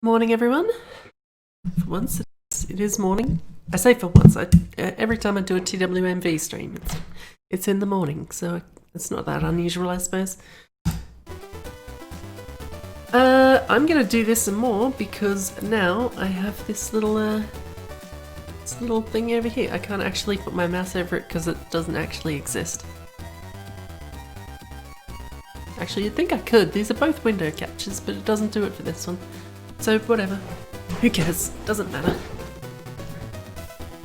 Morning, everyone. For once, it is morning. I say for once. Every time I do a TWMV stream, it's in the morning, so it's not that unusual, I suppose. I'm gonna do this some more because now I have this little thing over here. I can't actually put my mouse over it because it doesn't actually exist. Actually, you'd think I could. These are both window captures, but it doesn't do it for this one. So whatever. Who cares? Doesn't matter.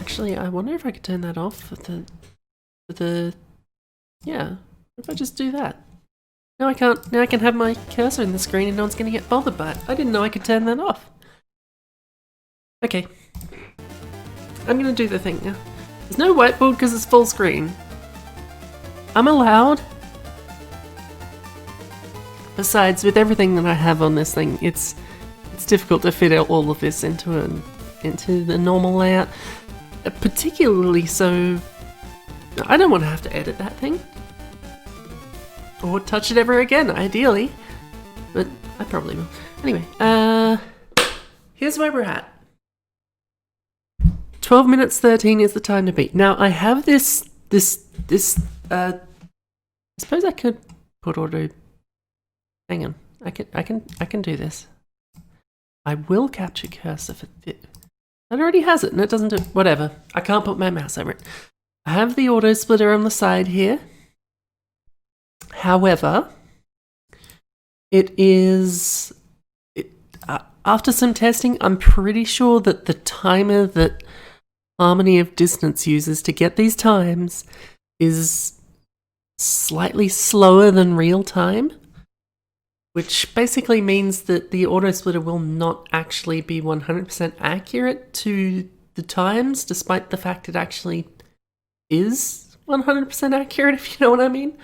Actually, I wonder if I could turn that off for the yeah. If I just do that. No, I can't. Now I can have my cursor in the screen and no one's going to get bothered by it. I didn't know I could turn that off. Okay. I'm going to do the thing now. There's no whiteboard because it's full screen. I'm allowed. Besides, with everything that I have on this thing, it's difficult to fit out all of this into the normal layout. Particularly so, I don't want to have to edit that thing. Or touch it ever again, ideally. But I probably will. Anyway, here's where we're at. 12 minutes 13 is the time to beat. Now, I have this, I suppose I could put auto, hang on, I can do this. I will capture cursor for it. That already has it and it doesn't do whatever. I can't put my mouse over it. I have the auto splitter on the side here. However, after some testing, I'm pretty sure that the timer that Harmony of Dissonance uses to get these times is slightly slower than real time. Which basically means that the auto splitter will not actually be 100% accurate to the times, despite the fact it actually is 100% accurate, if you know what I mean.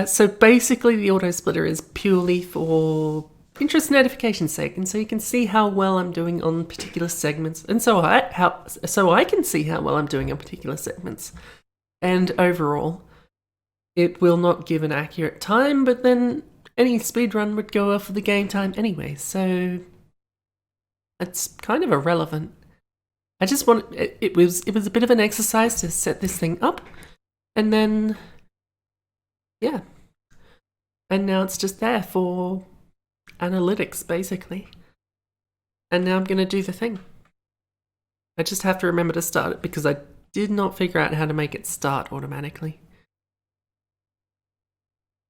So basically the auto splitter is purely for interest notification sake, and so you can see how well I'm doing on particular segments, and so I can see how well I'm doing on particular segments. And overall, it will not give an accurate time, but then any speedrun would go off of the game time anyway, so it's kind of irrelevant. I just want it was a bit of an exercise to set this thing up, and then yeah, and now it's just there for analytics basically. And now I'm going to do the thing. I just have to remember to start it because I did not figure out how to make it start automatically.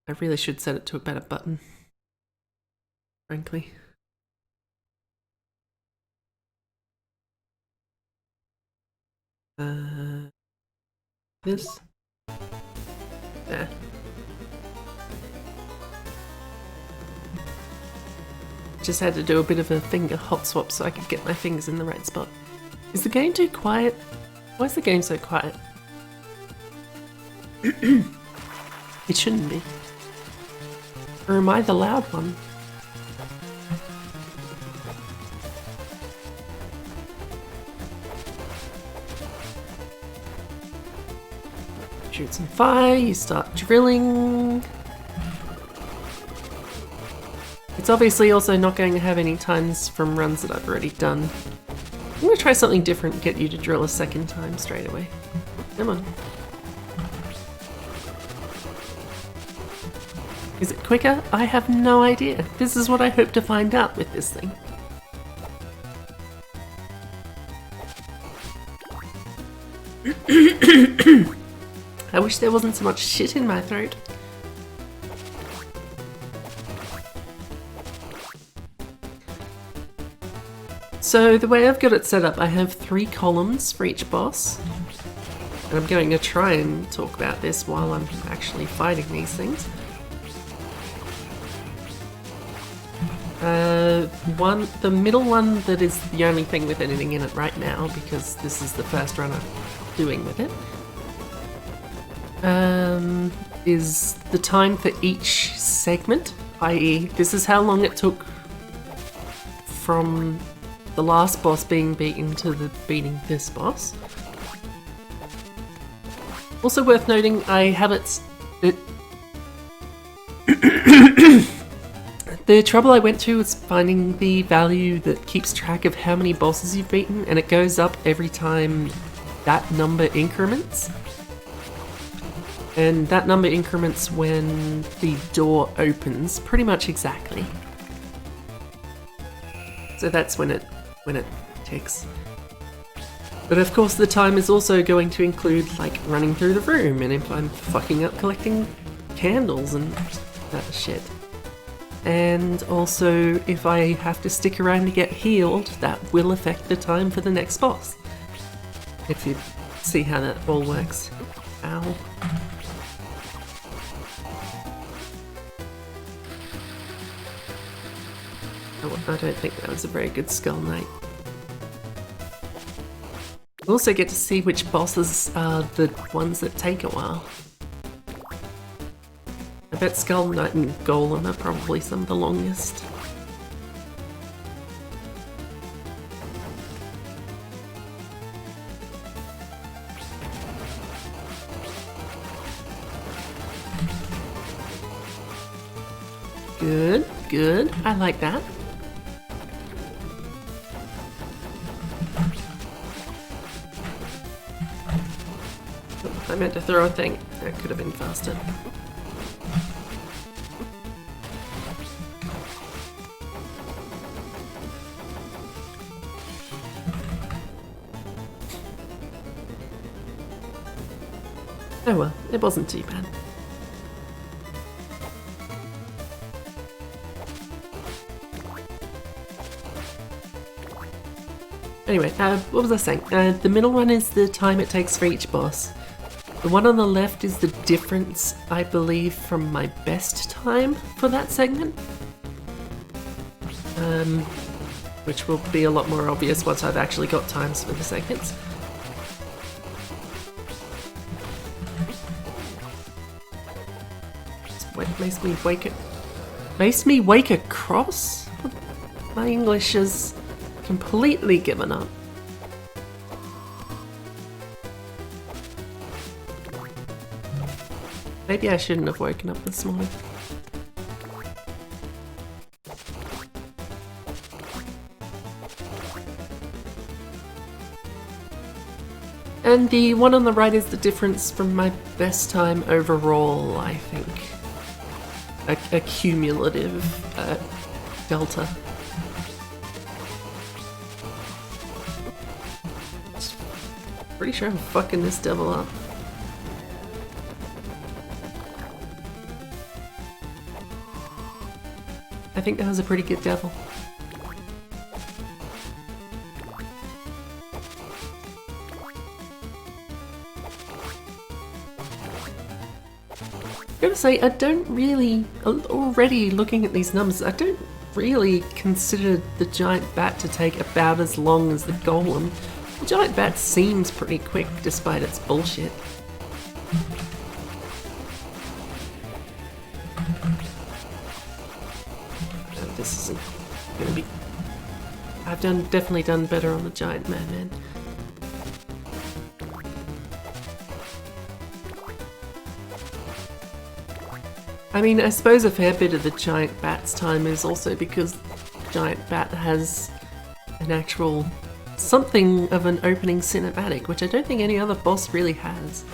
I really should set it to a better button, frankly. This? There. Just had to do a bit of a finger hot swap so I could get my fingers in the right spot. Is the game too quiet? Why is the game so quiet? It shouldn't be. Or am I the loud one? Shoot some fire, you start drilling. It's obviously also not going to have any times from runs that I've already done. I'm going to try something different and get you to drill a second time straight away. Come on. Is it quicker? I have no idea. This is what I hope to find out with this thing. I wish there wasn't so much shit in my throat. So the way I've got it set up, I have 3 columns for each boss. And I'm going to try and talk about this while I'm actually fighting these things. The middle one that is the only thing with anything in it right now, because this is the first run I'm doing with it, is the time for each segment, i.e. this is how long it took from the last boss being beaten to beating this boss. Also worth noting, I have it the trouble I went to was finding the value that keeps track of how many bosses you've beaten, and it goes up every time that number increments. And that number increments when the door opens, pretty much exactly. So that's when it ticks. But of course the time is also going to include like running through the room, and if I'm fucking up collecting candles and that shit. And also if I have to stick around to get healed, that will affect the time for the next boss. If you see how that all works. Ow. I don't think that was a very good Skull Knight. We also get to see which bosses are the ones that take a while. I bet Skull Knight and Golem are probably some of the longest. Good, good. I like that. I meant to throw a thing. That could have been faster. Oh well, it wasn't too bad. Anyway, what was I saying? The middle one is the time it takes for each boss. The one on the left is the difference, I believe, from my best time for that segment. Which will be a lot more obvious once I've actually got times for the segments. Makes me wake across? My English has completely given up. Maybe I shouldn't have woken up this morning. And the one on the right is the difference from my best time overall, I think. A cumulative delta. Pretty sure I'm fucking this devil up. I think that was a pretty good devil. I gotta say, I don't really, already looking at these numbers, I don't really consider the giant bat to take about as long as the golem. The giant bat seems pretty quick despite its bullshit. This isn't gonna be... I've definitely done better on the giant madman. I mean, I suppose a fair bit of the giant bat's time is also because giant bat has an actual something of an opening cinematic, which I don't think any other boss really has.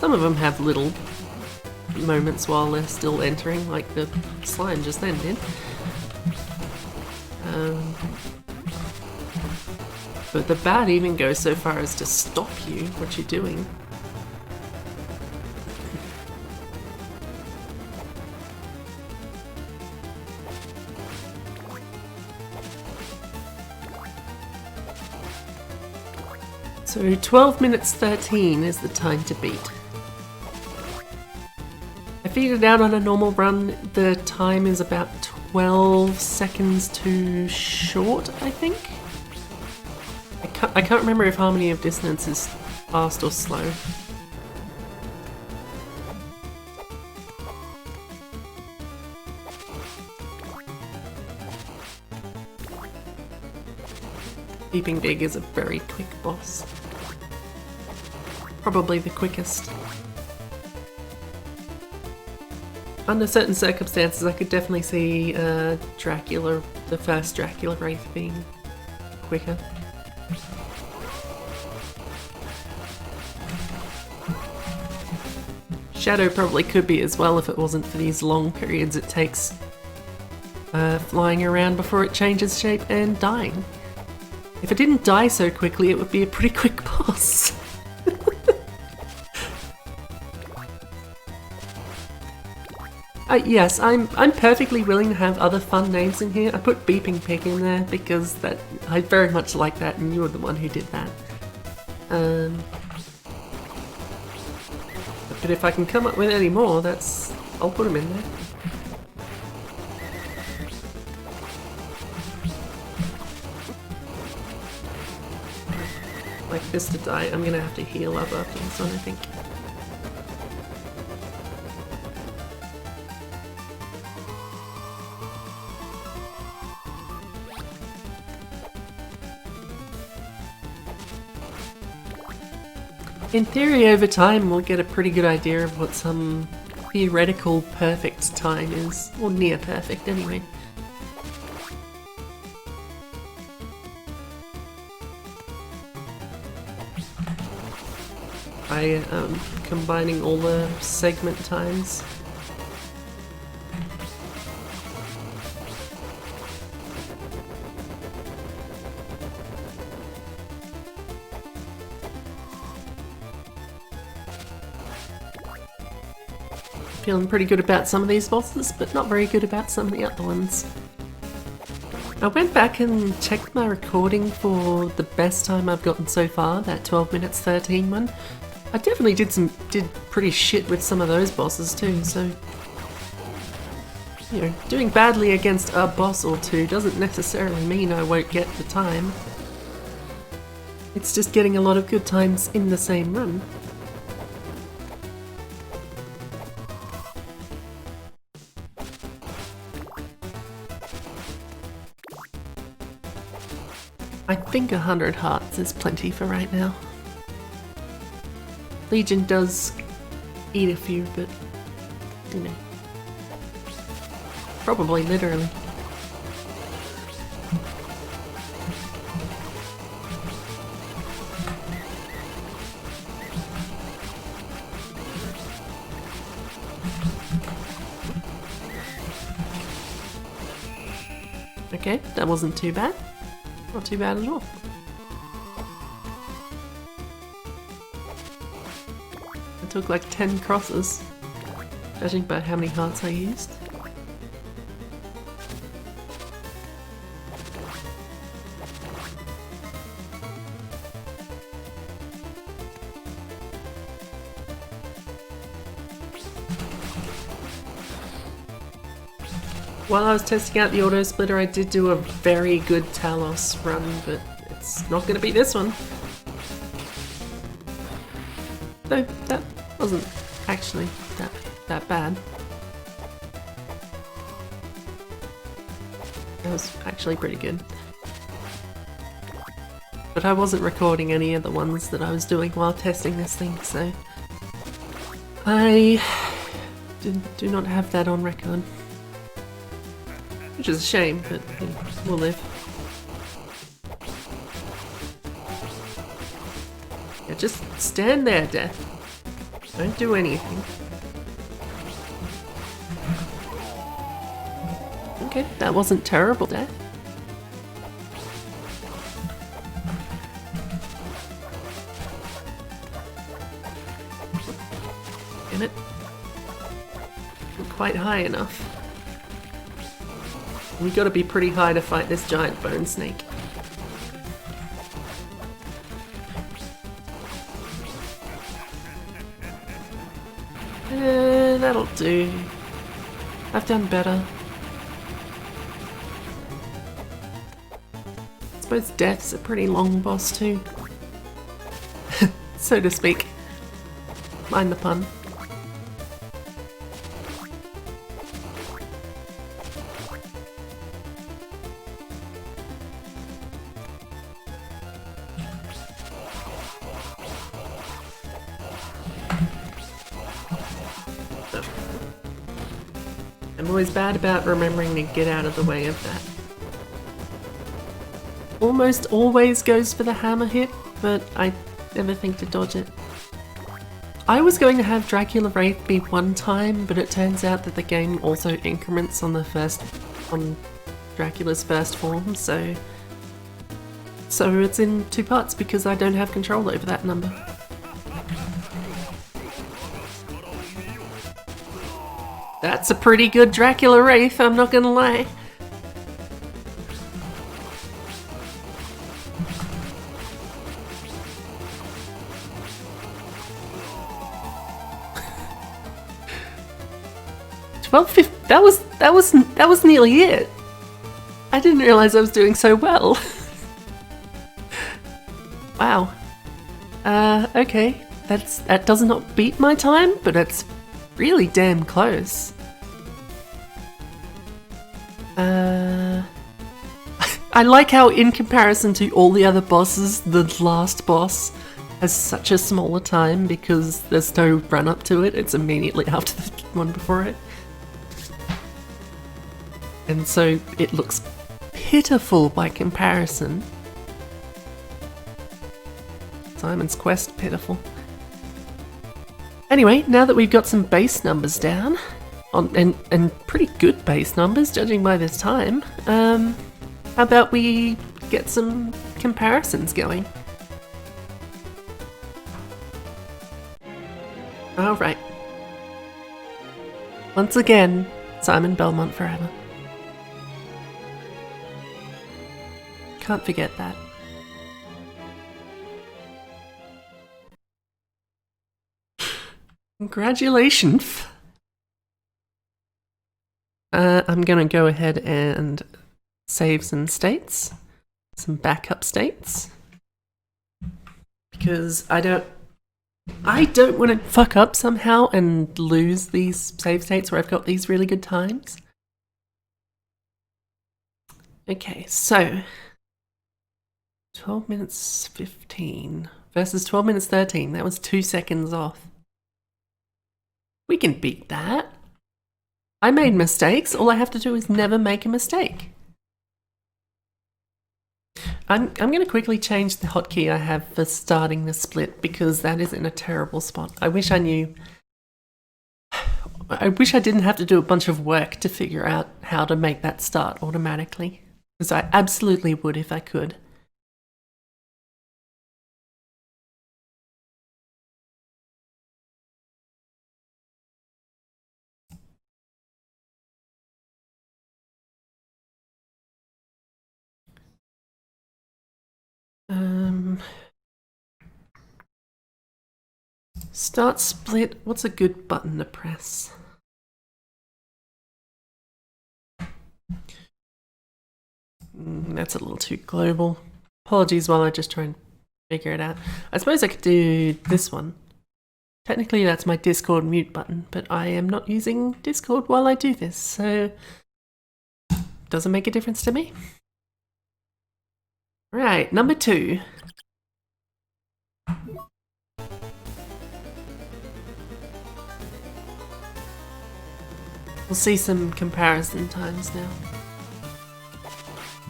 Some of them have little moments while they're still entering, like the slime just then did. But the bat even goes so far as to stop you, what you're doing. So 12 minutes 13 is the time to beat. I figured out on a normal run the time is about 12 seconds too short, I think. I can't remember if Harmony of Dissonance is fast or slow. Peeping Big is a very quick boss. Probably the quickest. under certain circumstances, I could definitely see Dracula, the first Dracula Wraith being quicker. Shadow probably could be as well if it wasn't for these long periods it takes flying around before it changes shape and dying. If it didn't die so quickly, it would be a pretty quick boss. Yes, I'm perfectly willing to have other fun names in here. I put Beeping Pig in there because I very much like that, and you were the one who did that. But if I can come up with any more, I'll put them in there. Like this to die, I'm gonna have to heal up after this one, I think. In theory, over time, we'll get a pretty good idea of what some theoretical perfect time is, or near perfect anyway. By combining all the segment times. Feeling pretty good about some of these bosses, but not very good about some of the other ones. I went back and checked my recording for the best time I've gotten so far, that 12 minutes 13 one. I definitely did pretty shit with some of those bosses too, so you know, doing badly against a boss or two doesn't necessarily mean I won't get the time. It's just getting a lot of good times in the same run. I think 100 hearts is plenty for right now. Legion does eat a few, but you know, probably literally. Okay, that wasn't too bad. Not too bad at all. I took like 10 crosses, judging by how many hearts I used. While I was testing out the autosplitter, I did do a very good Talos run, but it's not going to be this one. Though that wasn't actually that bad. That was actually pretty good. But I wasn't recording any of the ones that I was doing while testing this thing, so I do not have that on record. Which is a shame, but you know, we'll live. Yeah, just stand there, Death. Don't do anything. Okay, that wasn't terrible, Death. Damn it. Not quite high enough. We gotta be pretty high to fight this giant bone snake. That'll do. I've done better. I suppose Death's a pretty long boss too. So to speak. Mind the pun. I'm always bad about remembering to get out of the way of that. Almost always goes for the hammer hit, but I never think to dodge it. I was going to have Dracula Wraith be one time, but it turns out that the game also increments on Dracula's first form, so it's in 2 parts because I don't have control over that number. That's a pretty good Dracula Wraith, I'm not gonna lie. That was nearly it. I didn't realize I was doing so well. Wow. Okay. That does not beat my time, but it's really damn close. I like how in comparison to all the other bosses, the last boss has such a smaller time because there's no run up to it, it's immediately after the one before it. And so it looks pitiful by comparison. Simon's Quest, pitiful. Anyway, now that we've got some base numbers down, and pretty good base numbers judging by this time, how about we get some comparisons going? Alright. Once again, Simon Belmont forever. Can't forget that. Congratulations! I'm gonna go ahead and save some states, some backup states, because I don't want to fuck up somehow and lose these save states where I've got these really good times. Okay, so 12 minutes 15 versus 12 minutes 13. That was 2 seconds off. We can beat that. I made mistakes. All I have to do is never make a mistake. I'm going to quickly change the hotkey I have for starting the split because that is in a terrible spot. I wish I knew. I wish I didn't have to do a bunch of work to figure out how to make that start automatically. Because I absolutely would if I could. Start split. What's a good button to press? That's a little too global. Apologies while I just try and figure it out. I suppose I could do this one. Technically that's my Discord mute button, but I am not using Discord while I do this, so doesn't make a difference to me. Right, number 2. We'll see some comparison times now.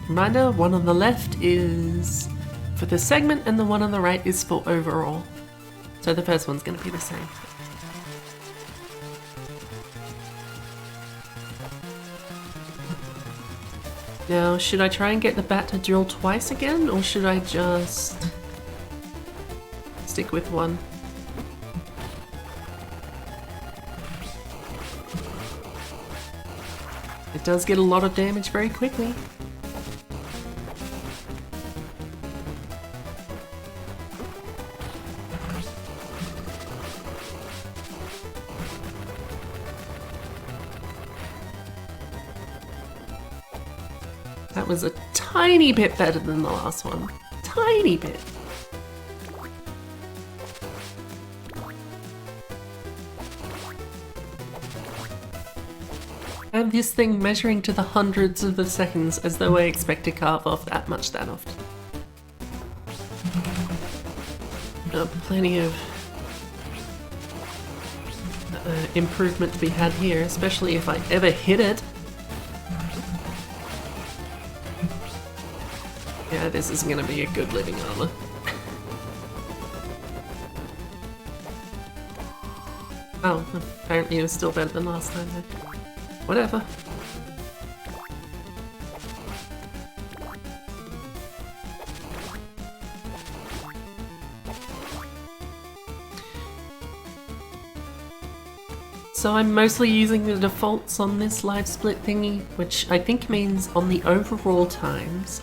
Reminder, one on the left is for the segment and the one on the right is for overall. So the first one's going to be the same. Now, should I try and get the bat to drill twice again, or should I just stick with one? It does get a lot of damage very quickly. That was a tiny bit better than the last one. Tiny bit. And this thing measuring to the hundreds of the seconds as though I expect to carve off that much that often. Plenty of improvement to be had here, especially if I ever hit it. Yeah, this is gonna be a good living armor. Oh, apparently it was still better than last time then. Whatever. So I'm mostly using the defaults on this live split thingy, which I think means on the overall times.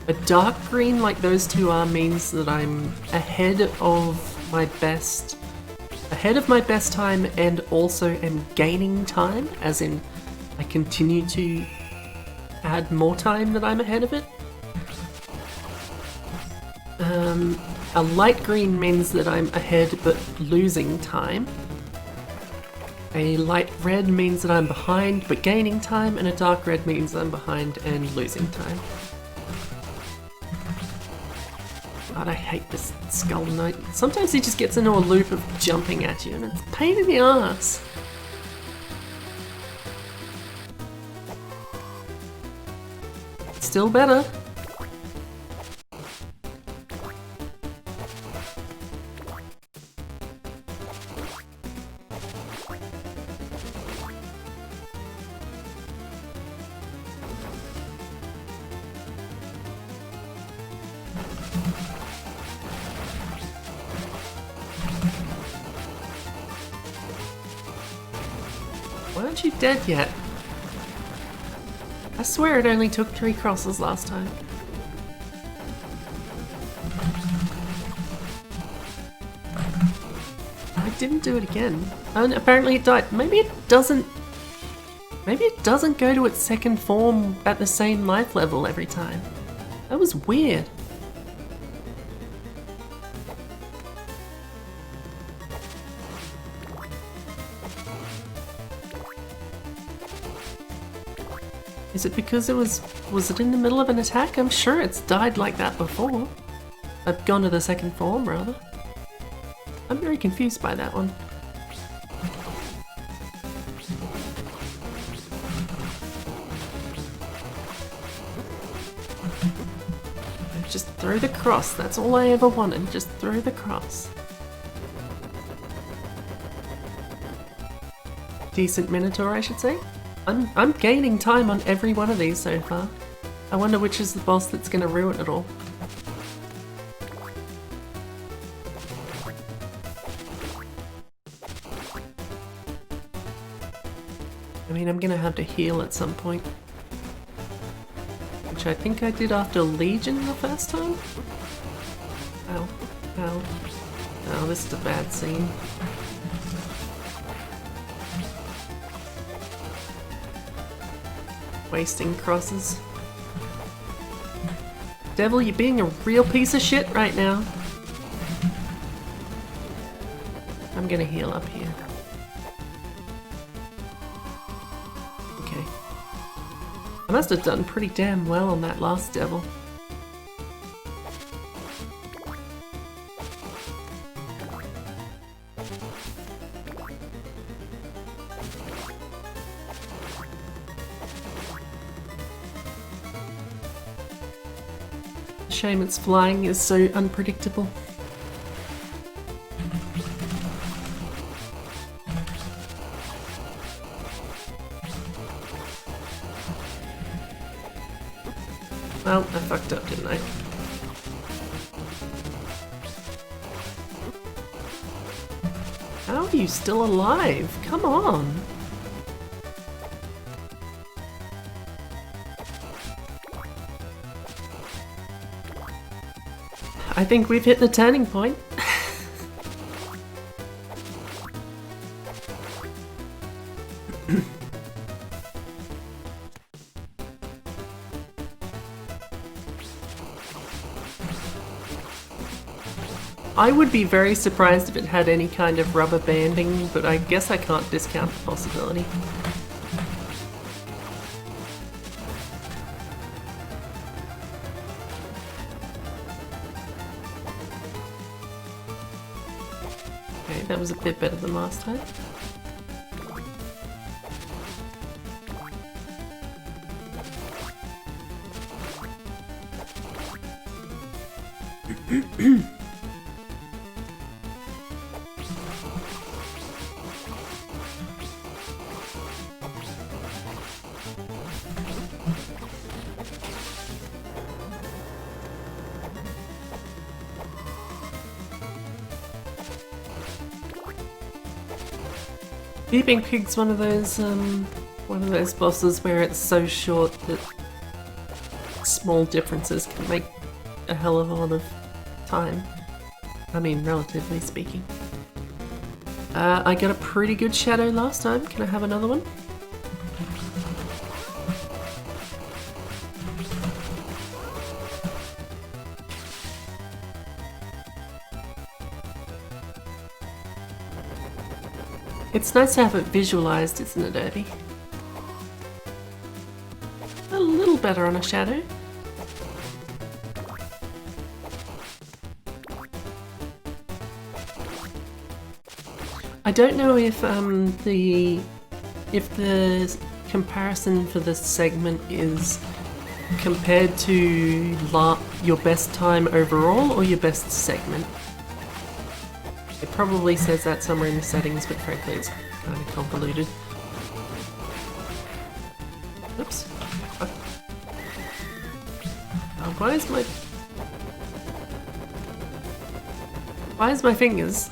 A dark green like those two are means that I'm ahead of my best time and also am gaining time, as in I continue to add more time that I'm ahead of it. A light green means that I'm ahead but losing time. A light red means that I'm behind but gaining time, and a dark red means I'm behind and losing time. God, I hate this Skull Knight. Sometimes he just gets into a loop of jumping at you and it's a pain in the ass. Still better. Why aren't you dead yet? I swear it only took 3 crosses last time. I didn't do it again. And apparently it died. Maybe it doesn't go to its second form at the same life level every time. That was weird. Is it because was it in the middle of an attack? I'm sure it's died like that before. I've gone to the second form, rather. I'm very confused by that one. Just throw the cross, that's all I ever wanted, just throw the cross. Decent Minotaur, I should say. I'm gaining time on every one of these so far. I wonder which is the boss that's gonna ruin it all. I mean, I'm gonna have to heal at some point. Which I think I did after Legion the first time? Ow. Ow. Oh, this is a bad scene. Wasting crosses. Devil, you're being a real piece of shit right now. I'm gonna heal up here. Okay. I must have done pretty damn well on that last devil. Shame its flying is so unpredictable. Well, I fucked up, didn't I? How are you still alive? Come on! I think we've hit the turning point. I would be very surprised if it had any kind of rubber banding, but I guess I can't discount the possibility. Okay, that was a bit better than last time. Peeping Pig's one of those bosses where it's so short that small differences can make a hell of a lot of time. I mean, relatively speaking. I got a pretty good shadow last time. Can I have another one? It's nice to have it visualized, isn't it, Irby? A little better on a shadow. I don't know if the comparison for this segment is compared to your best time overall or your best segment. It probably says that somewhere in the settings, but frankly it's kind of convoluted. Oops. Why is my fingers?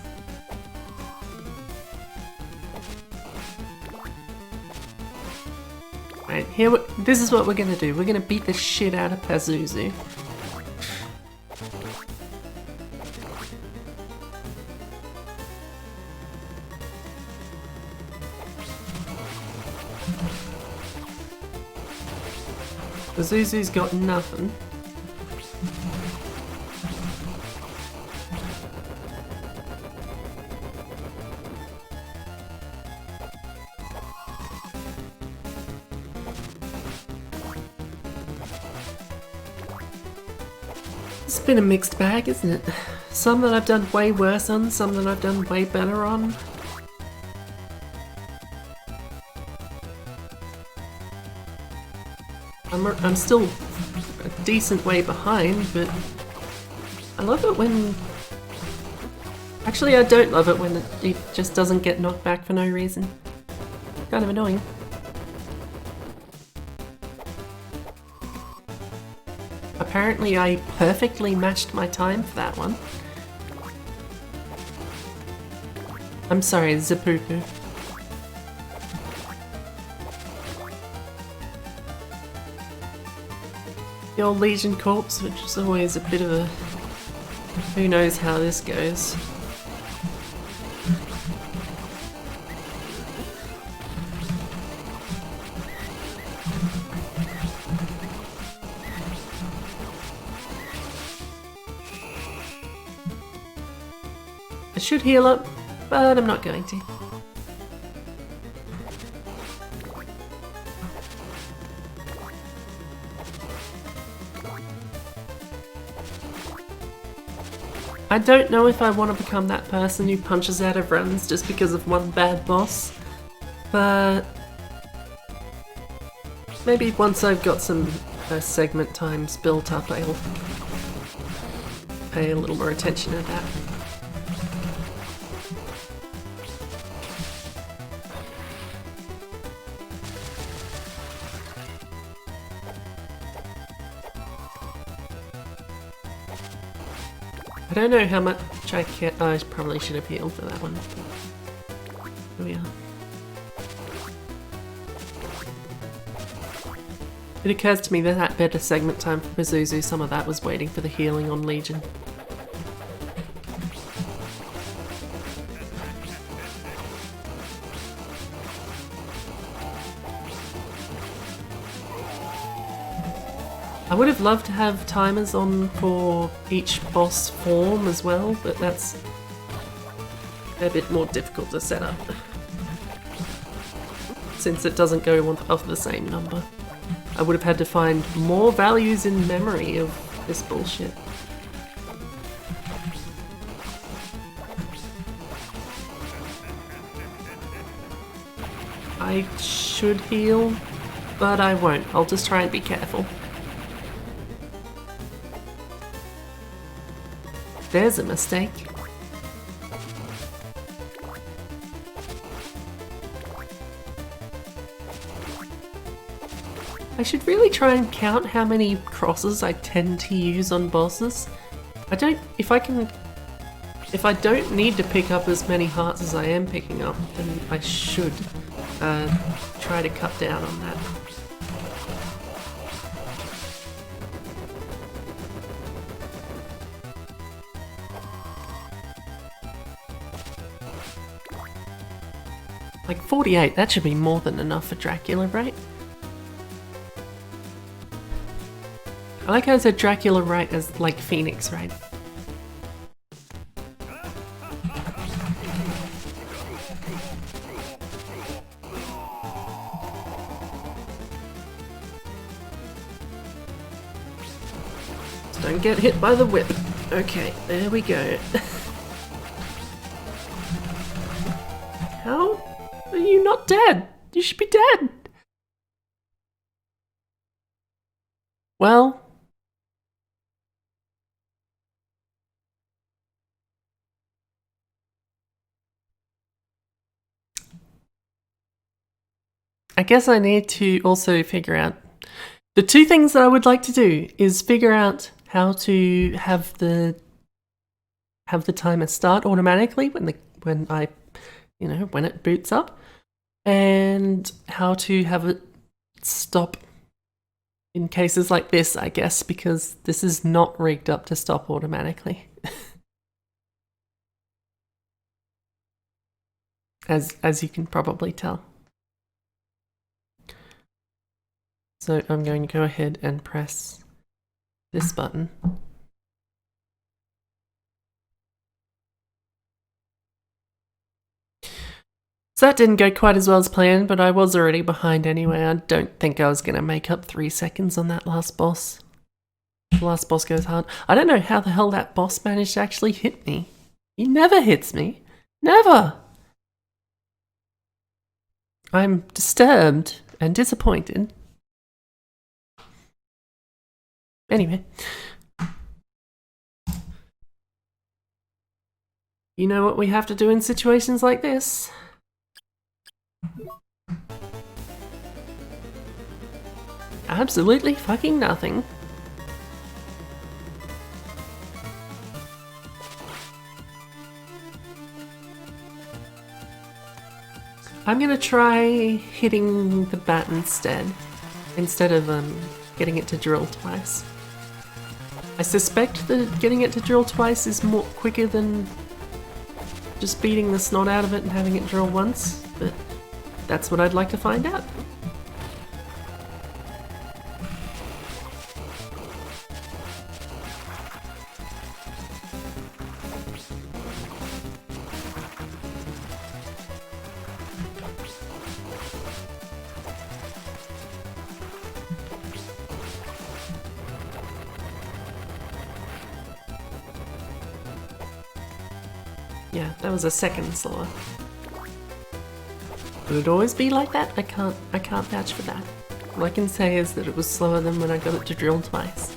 Right, this is what we're gonna do. We're gonna beat the shit out of Pazuzu. Pazuzu's got nothing. It's been a mixed bag, isn't it? Some that I've done way worse on, some that I've done way better on. I'm still a decent way behind, but I love it when... Actually, I don't love it when it just doesn't get knocked back for no reason. Kind of annoying. Apparently I perfectly matched my time for that one. I'm sorry, Zapupu. The old Legion corpse, which is always a bit of a... who knows how this goes. I should heal up, but I'm not going to. I don't know if I want to become that person who punches out of runs just because of one bad boss, but maybe once I've got some segment times built up, I'll pay a little more attention to that. I don't know how much I can. I probably should have healed for that one. Here we are. It occurs to me that that better segment time for Pazuzu, some of that was waiting for the healing on Legion. I would have loved to have timers on for each boss form as well, but that's a bit more difficult to set up since it doesn't go off the same number. I would have had to find more values in memory of this bullshit. I should heal, but I won't. I'll just try and be careful. There's a mistake. I should really try and count how many crosses I tend to use on bosses. If I don't need to pick up as many hearts as I am picking up, then I should try to cut down on that. Like 48, that should be more than enough for Dracula, right? I like how it said Dracula right as like Phoenix, right? Just don't get hit by the whip. Okay, there we go. How are you not dead? You should be dead. Well, I guess I need to also figure out the two things that I would like to do is figure out how to have the timer start automatically when it boots up, and how to have it stop in cases like this, I guess, because this is not rigged up to stop automatically. as you can probably tell. So I'm going to go ahead and press this button. So that didn't go quite as well as planned, but I was already behind anyway. I don't think I was going to make up 3 seconds on that last boss. The last boss goes hard. I don't know how the hell that boss managed to actually hit me. He never hits me. Never! I'm disturbed and disappointed. Anyway. You know what we have to do in situations like this? Absolutely fucking nothing. I'm gonna try hitting the bat instead of getting it to drill twice. I suspect that getting it to drill twice is more quicker than just beating the snot out of it and having it drill once, but that's what I'd like to find out. Yeah, that was a second slower. Would it always be like that? I can't vouch for that. All I can say is that it was slower than when I got it to drill twice.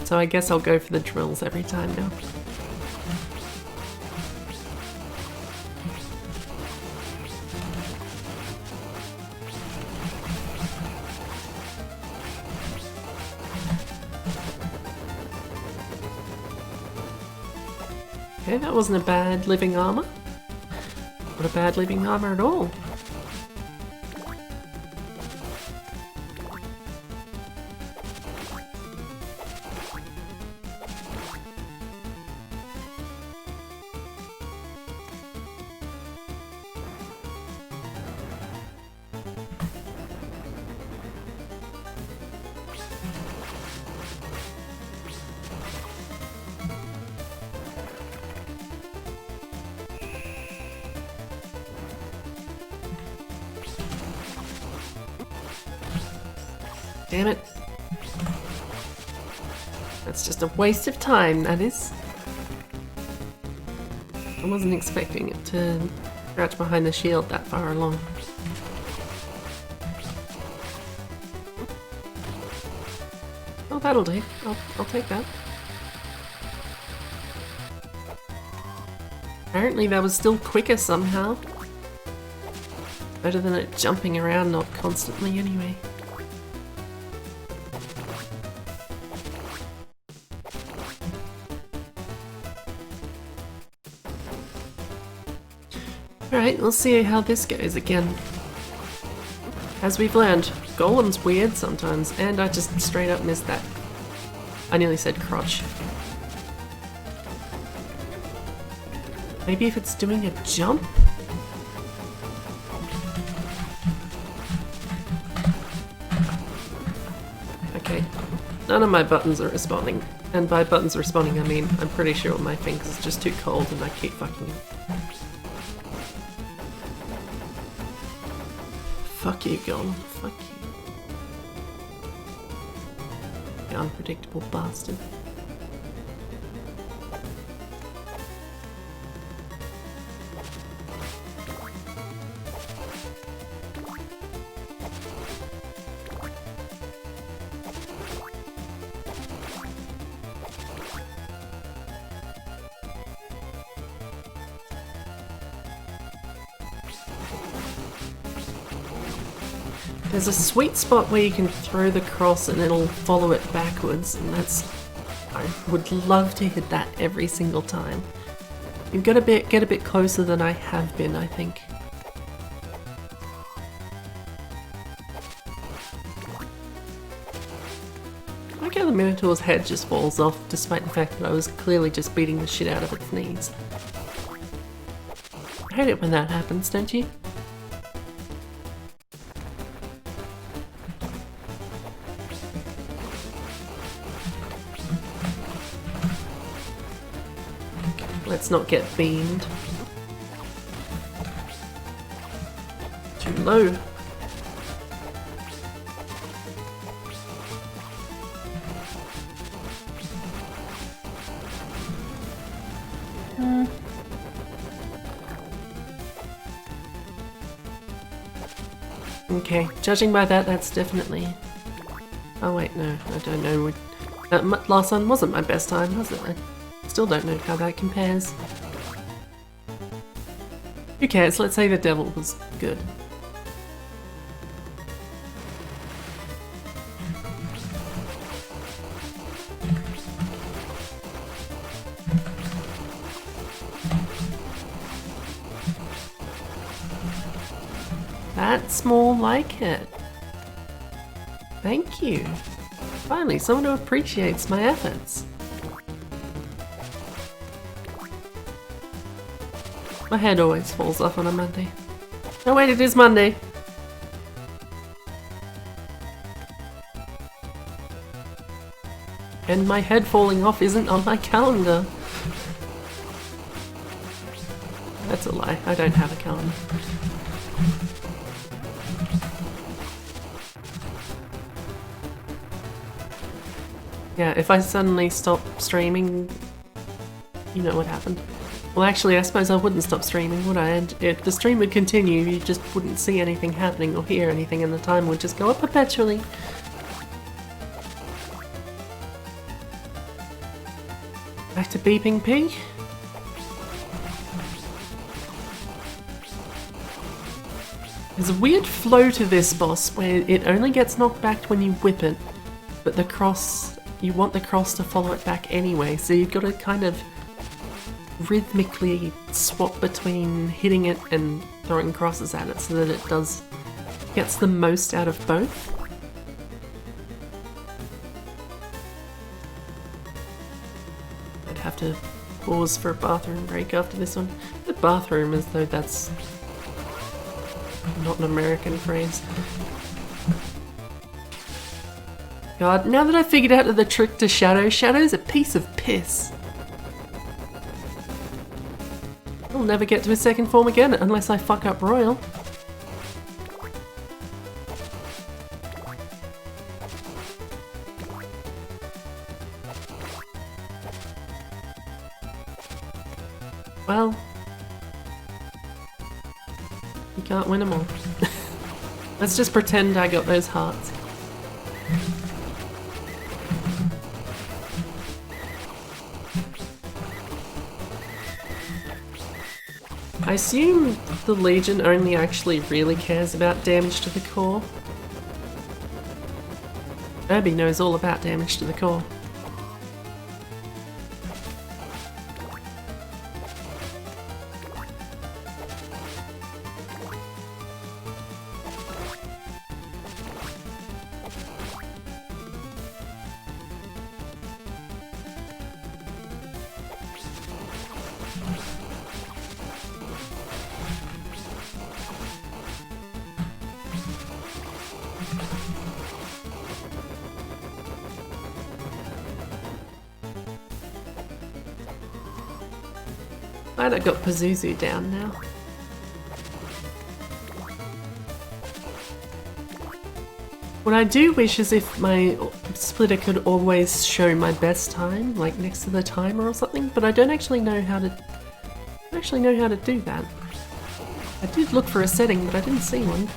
So I guess I'll go for the drills every time now. Okay, that wasn't a bad living armor. Not a bad living armor at all. Damn it. That's just a waste of time, that is. I wasn't expecting it to crouch behind the shield that far along. Oh, that'll do. I'll take that. Apparently that was still quicker somehow. Better than it jumping around not constantly anyway. Alright, we'll see how this goes again. As we've learned, Golem's weird sometimes, and I just straight up missed that. I nearly said crotch. Maybe if it's doing a jump? Okay, none of my buttons are responding. And by buttons responding, I mean I'm pretty sure my fingers are just too cold and I keep fucking... Fuck you, Golem. Fuck you. You unpredictable bastard. There's a sweet spot where you can throw the cross and it'll follow it backwards, and that's... I would love to hit that every single time. You've got to get a bit closer than I have been, I think. I like how the Minotaur's head just falls off, despite the fact that I was clearly just beating the shit out of its knees. I hate it when that happens, don't you? Let's not get beamed. Too low. Okay, judging by that, that's definitely... Oh wait, no, I don't know. That last one wasn't my best time, was it? I still don't know how that compares. Who cares? Let's say the devil was good. That's more like it. Thank you. Finally, someone who appreciates my efforts. My head always falls off on a Monday. Oh wait, it is Monday. And my head falling off isn't on my calendar. That's a lie, I don't have a calendar. Yeah, if I suddenly stop streaming, you know what happened. Well, actually, I suppose I wouldn't stop streaming, would I? And if the stream would continue, you just wouldn't see anything happening or hear anything, and the time would just go up perpetually. Back to beeping pig. There's a weird flow to this boss where it only gets knocked back when you whip it, but the cross, you want the cross to follow it back anyway, so you've got to kind of rhythmically swap between hitting it and throwing crosses at it so that it gets the most out of both. I'd have to pause for a bathroom break after this one. The bathroom, as though that's not an American phrase. God, now that I've figured out the trick to Shadow's a piece of piss. I'll never get to his second form again unless I fuck up Royal. Well, you can't win them all. Let's just pretend I got those hearts. I assume the Legion only actually really cares about damage to the core. Abby knows all about damage to the core. Right, I got Pazuzu down now. What I do wish is if my splitter could always show my best time, like next to the timer or something, but I don't actually know how to do that. I did look for a setting, but I didn't see one.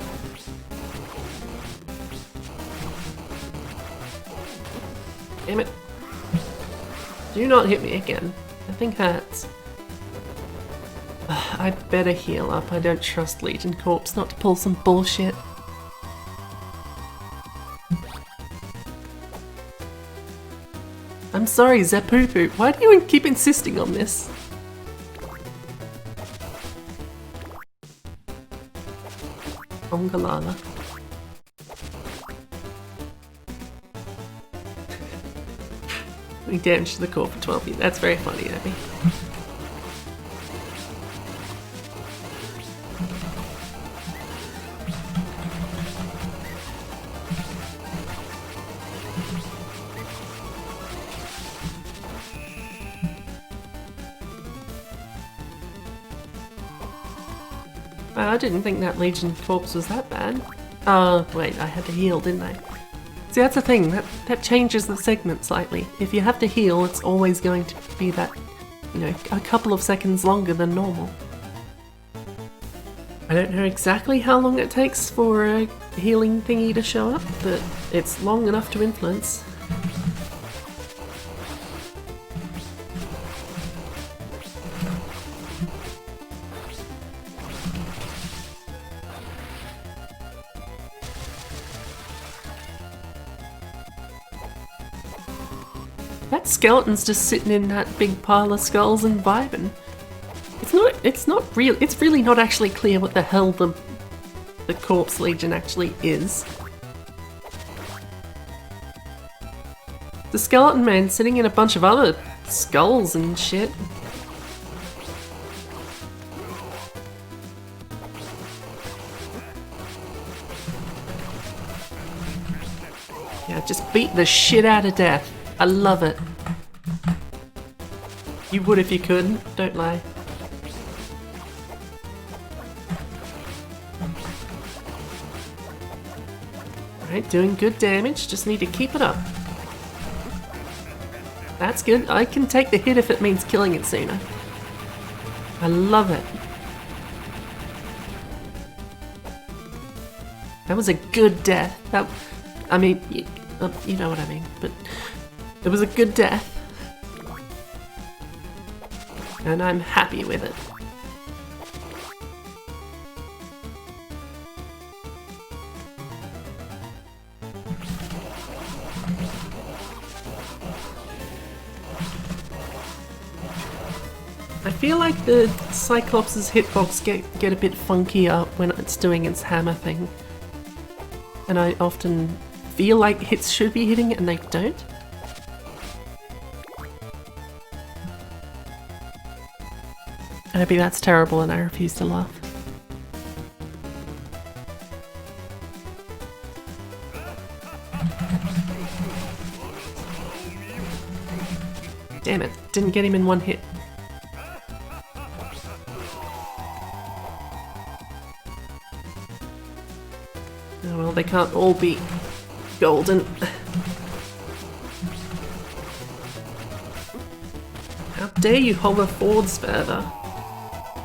Damn it. Do not hit me again. Nothing hurts. I better heal up. I don't trust Legion Corps not to pull some bullshit. I'm sorry, Zapoopoo. Why do you keep insisting on this? Ongalala. We damaged the core for 12 years. That's very funny, Abby. I didn't think that Legion Corpse was that bad. Oh, wait, I had to heal, didn't I? See, that's the thing, that changes the segment slightly. If you have to heal, it's always going to be that, you know, a couple of seconds longer than normal. I don't know exactly how long it takes for a healing thingy to show up, but it's long enough to influence. That skeleton's just sitting in that big pile of skulls and vibing. It's really not actually clear what the hell the Corpse Legion actually is. The skeleton man sitting in a bunch of other skulls and shit. Yeah, just beat the shit out of death. I love it. You would if you could, don't lie. Alright, doing good damage, just need to keep it up. That's good, I can take the hit if it means killing it sooner. I love it. That was a good death. I mean, you know what I mean, but it was a good death. And I'm happy with it. I feel like the Cyclops' hitbox get a bit funkier when it's doing its hammer thing. And I often feel like hits should be hitting it and they don't. Maybe that's terrible and I refuse to laugh. Damn it, didn't get him in one hit. Oh well, they can't all be golden. How dare you hover forwards further?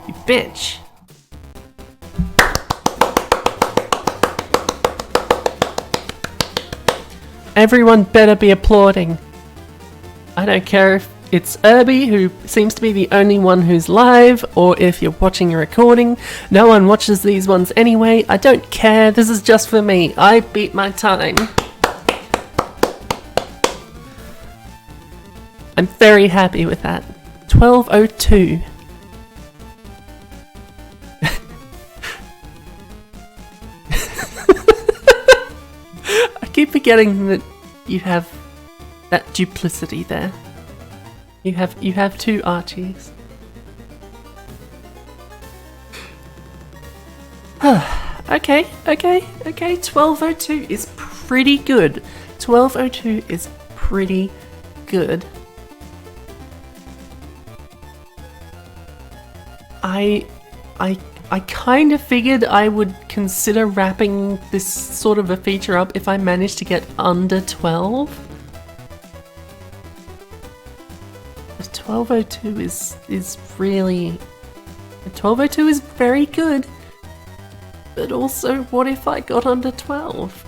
You bitch! Everyone better be applauding. I don't care if it's Irby, who seems to be the only one who's live, or if you're watching a recording, no one watches these ones anyway. I don't care, this is just for me. I beat my time. I'm very happy with that. 12:02. I keep forgetting that you have that duplicity there. You have two Archies. Okay. 12:02 is pretty good. 12:02 is pretty good. I kind of figured I would consider wrapping this sort of a feature up if I managed to get under 12. 12:02 is really... 12:02 is very good. But also, what if I got under 12?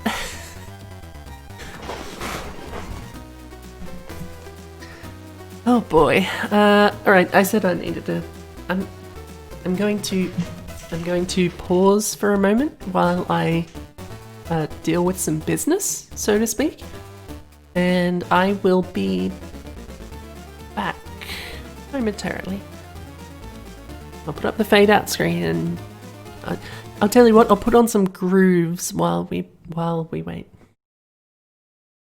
Oh boy. Alright, I said I needed to... I'm going to pause for a moment while I deal with some business, so to speak. And I will be back momentarily. I'll put up the fade out screen and I'll tell you what, I'll put on some grooves while we wait.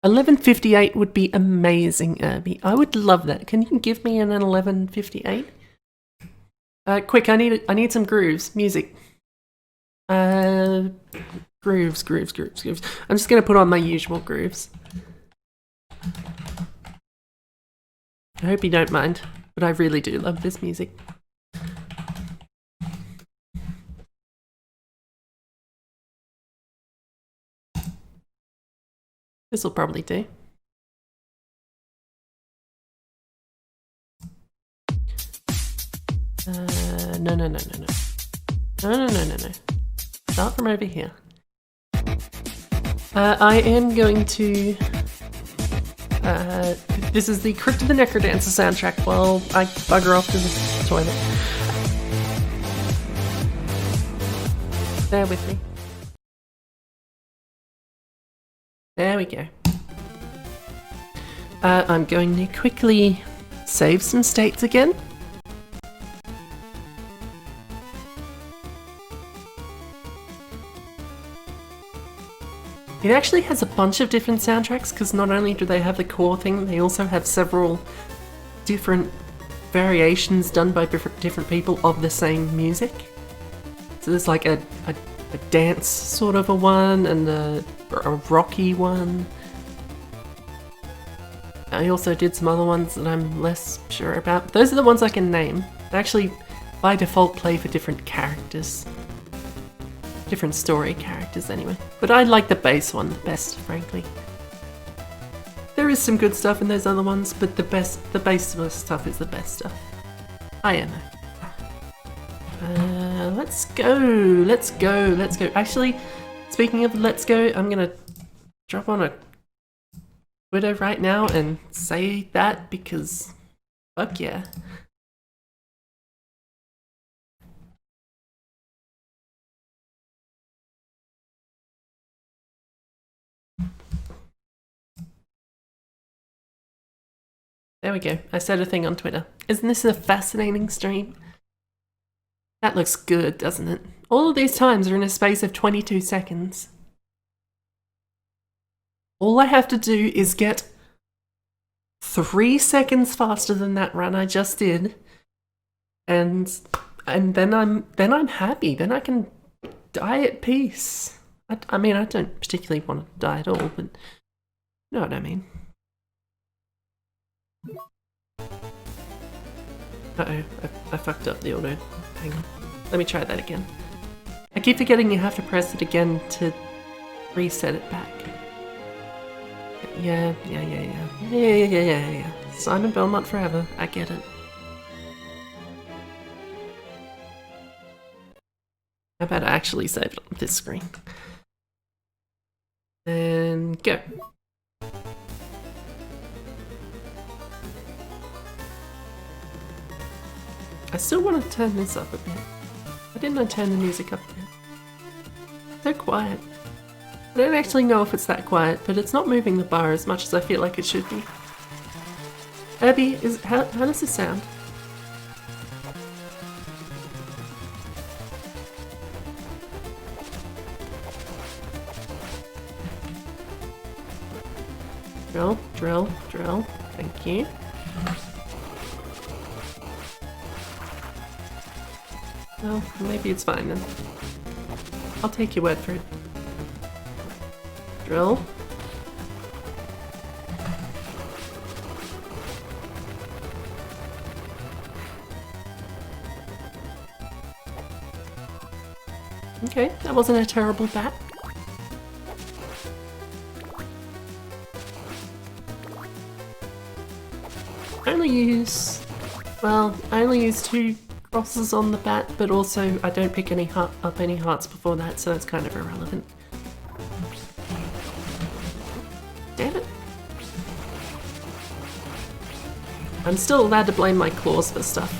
11:58 would be amazing, Irby. I would love that. Can you give me an 11:58? Quick, I need some grooves. Music. Grooves. I'm just gonna put on my usual grooves. I hope you don't mind, but I really do love this music. This'll probably do. No. Start from over here. I am going to... this is the Crypt of the Necrodancer soundtrack while I bugger off to the toilet. Bear with me. There we go. I'm going to quickly save some states again. It actually has a bunch of different soundtracks because not only do they have the core thing, they also have several different variations done by different people of the same music. So there's like a dance sort of a one and a rocky one. I also did some other ones that I'm less sure about. But those are the ones I can name. They actually, by default, play for different characters. Different story characters anyway. But I like the bass one the best, frankly. There is some good stuff in those other ones, but the bass stuff is the best stuff. I am. Let's go. Actually, speaking of let's go, I'm gonna drop on a Twitter right now and say that because fuck yeah. There we go. I said a thing on Twitter. Isn't this a fascinating stream? That looks good, doesn't it? All of these times are in a space of 22 seconds. All I have to do is get 3 seconds faster than that run I just did, and then I'm happy. Then I can die at peace. I mean, I don't particularly want to die at all, but you know what I mean. Uh-oh, I fucked up the auto. Hang on. Let me try that again. I keep forgetting you have to press it again to reset it back. Yeah. Simon Belmont forever. I get it. How about I actually save it on this screen? And go. I still want to turn this up a bit. Why didn't I turn the music up a bit? So quiet. I don't actually know if it's that quiet, but it's not moving the bar as much as I feel like it should be. Abby, how does this sound? Drill, drill, drill. Thank you. Well, maybe it's fine then. I'll take your word for it. Drill. Okay, that wasn't a terrible bat. I only use 2 crosses on the bat, but also I don't pick up any hearts before that, so it's kind of irrelevant. Damn it. I'm still allowed to blame my claws for stuff.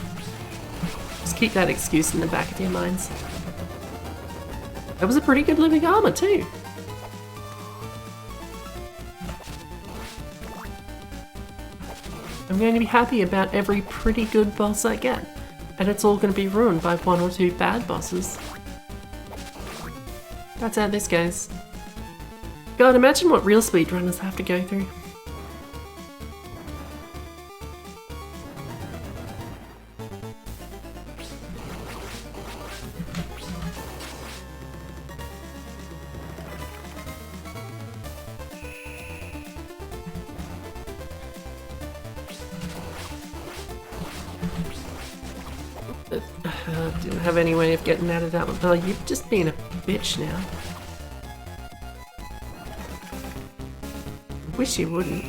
Just keep that excuse in the back of your minds. That was a pretty good living armor too. I'm going to be happy about every pretty good boss I get, and it's all going to be ruined by 1 or 2 bad bosses. That's how this goes. God, imagine what real speedrunners have to go through. Didn't have any way of getting out of that one. Oh, you've just been a bitch now. Wish you wouldn't.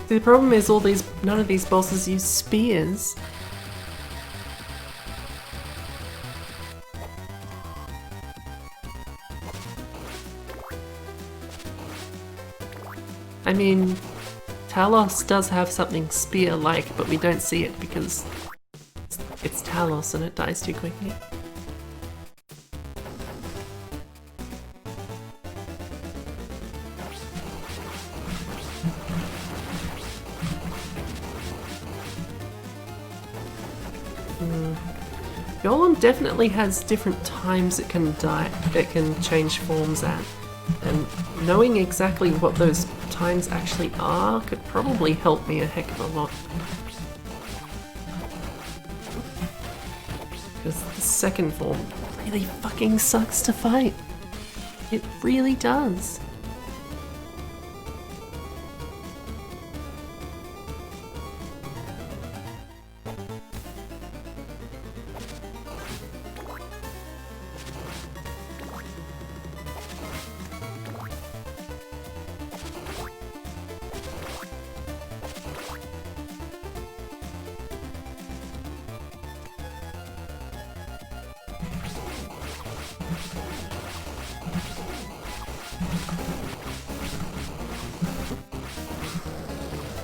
See, the problem is none of these bosses use spears. I mean, Talos does have something spear-like, but we don't see it because it's Talos and it dies too quickly. Golem definitely has different times it can die, it can change forms at, and knowing exactly what those times actually are could probably help me a heck of a lot. Because the second form really fucking sucks to fight. It really does.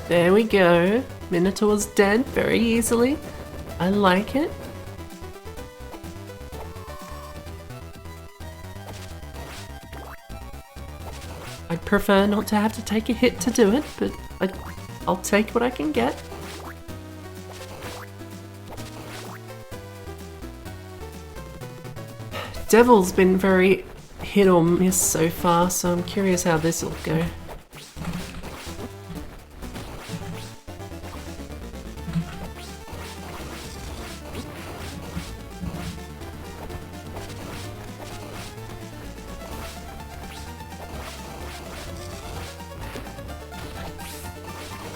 There we go. Minotaur's dead very easily. I like it. I'd prefer not to have to take a hit to do it, but I'll take what I can get. Devil's been very hit or miss so far, so I'm curious how this will go.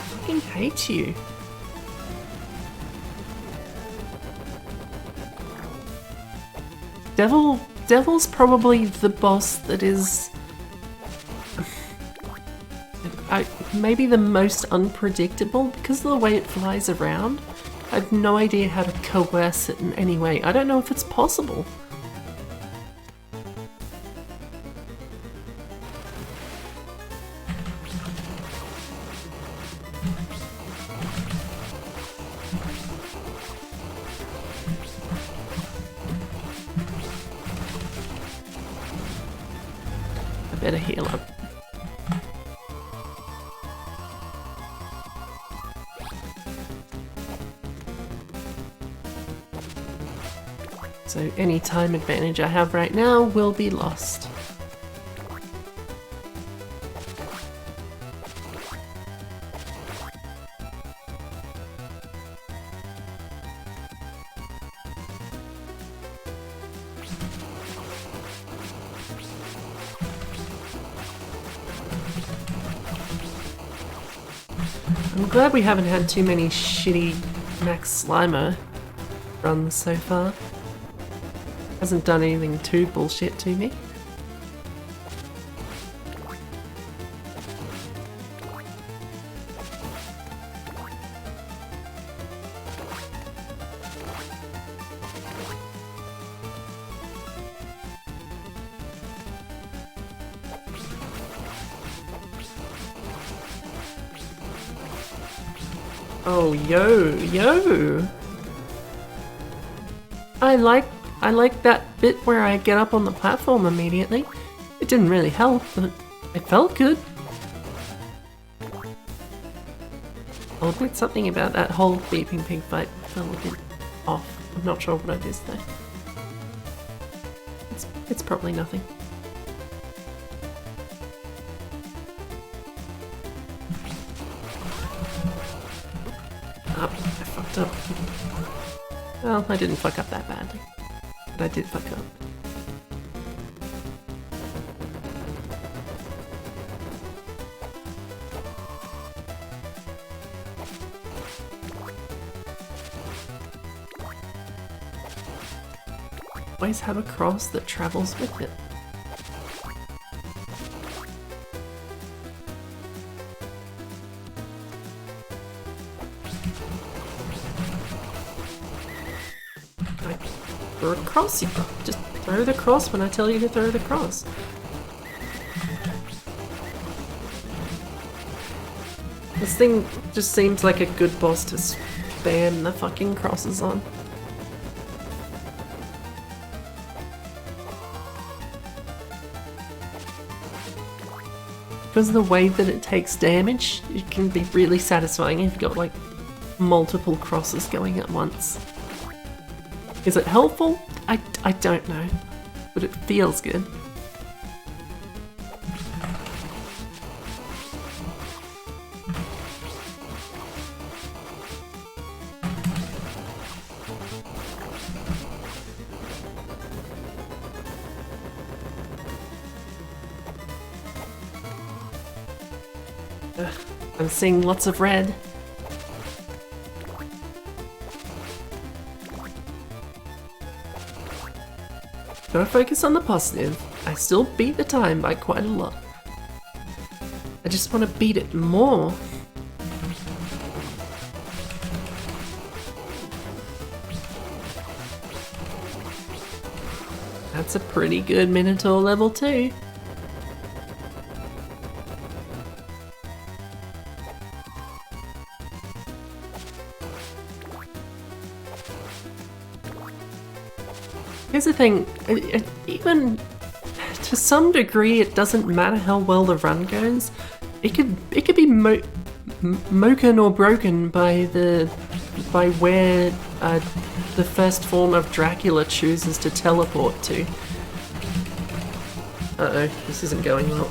I fucking hate you. Devil's probably the boss that is maybe the most unpredictable because of the way it flies around. I have no idea how to coerce it in any way. I don't know if it's possible. better heal up. So any time advantage I have right now will be lost. I'm glad we haven't had too many shitty Max Slimer runs so far. Hasn't done anything too bullshit to me. Oh, yo! I like that bit where I get up on the platform immediately. It didn't really help, but it felt good. I'll admit something about that whole beeping pig fight felt a bit off. I'm not sure what it is though. It's probably nothing. Oh, I fucked up. Well, I didn't fuck up that badly. But I did fuck up. Always have a cross that travels with it. Throw a cross, you just throw the cross when I tell you to throw the cross. This thing just seems like a good boss to spam the fucking crosses on. Because of the way that it takes damage, it can be really satisfying if you've got like multiple crosses going at once. Is it helpful? I don't know, but it feels good. I'm seeing lots of red. Gotta focus on the positive. I still beat the time by quite a lot. I just want to beat it more. That's a pretty good Minotaur level too. Here's the thing, even to some degree it doesn't matter how well the run goes. It could be moken or broken by where the first form of Dracula chooses to teleport to. Uh-oh, this isn't going well.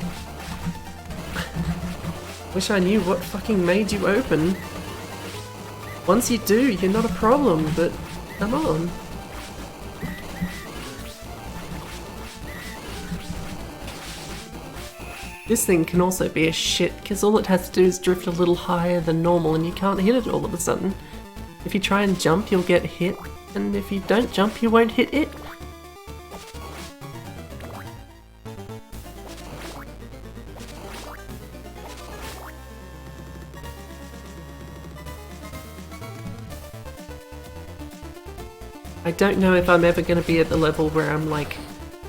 Wish I knew what fucking made you open. Once you do, you're not a problem, but come on. This thing can also be a shit, because all it has to do is drift a little higher than normal and you can't hit it all of a sudden. If you try and jump, you'll get hit, and if you don't jump, you won't hit it. I don't know if I'm ever going to be at the level where I'm like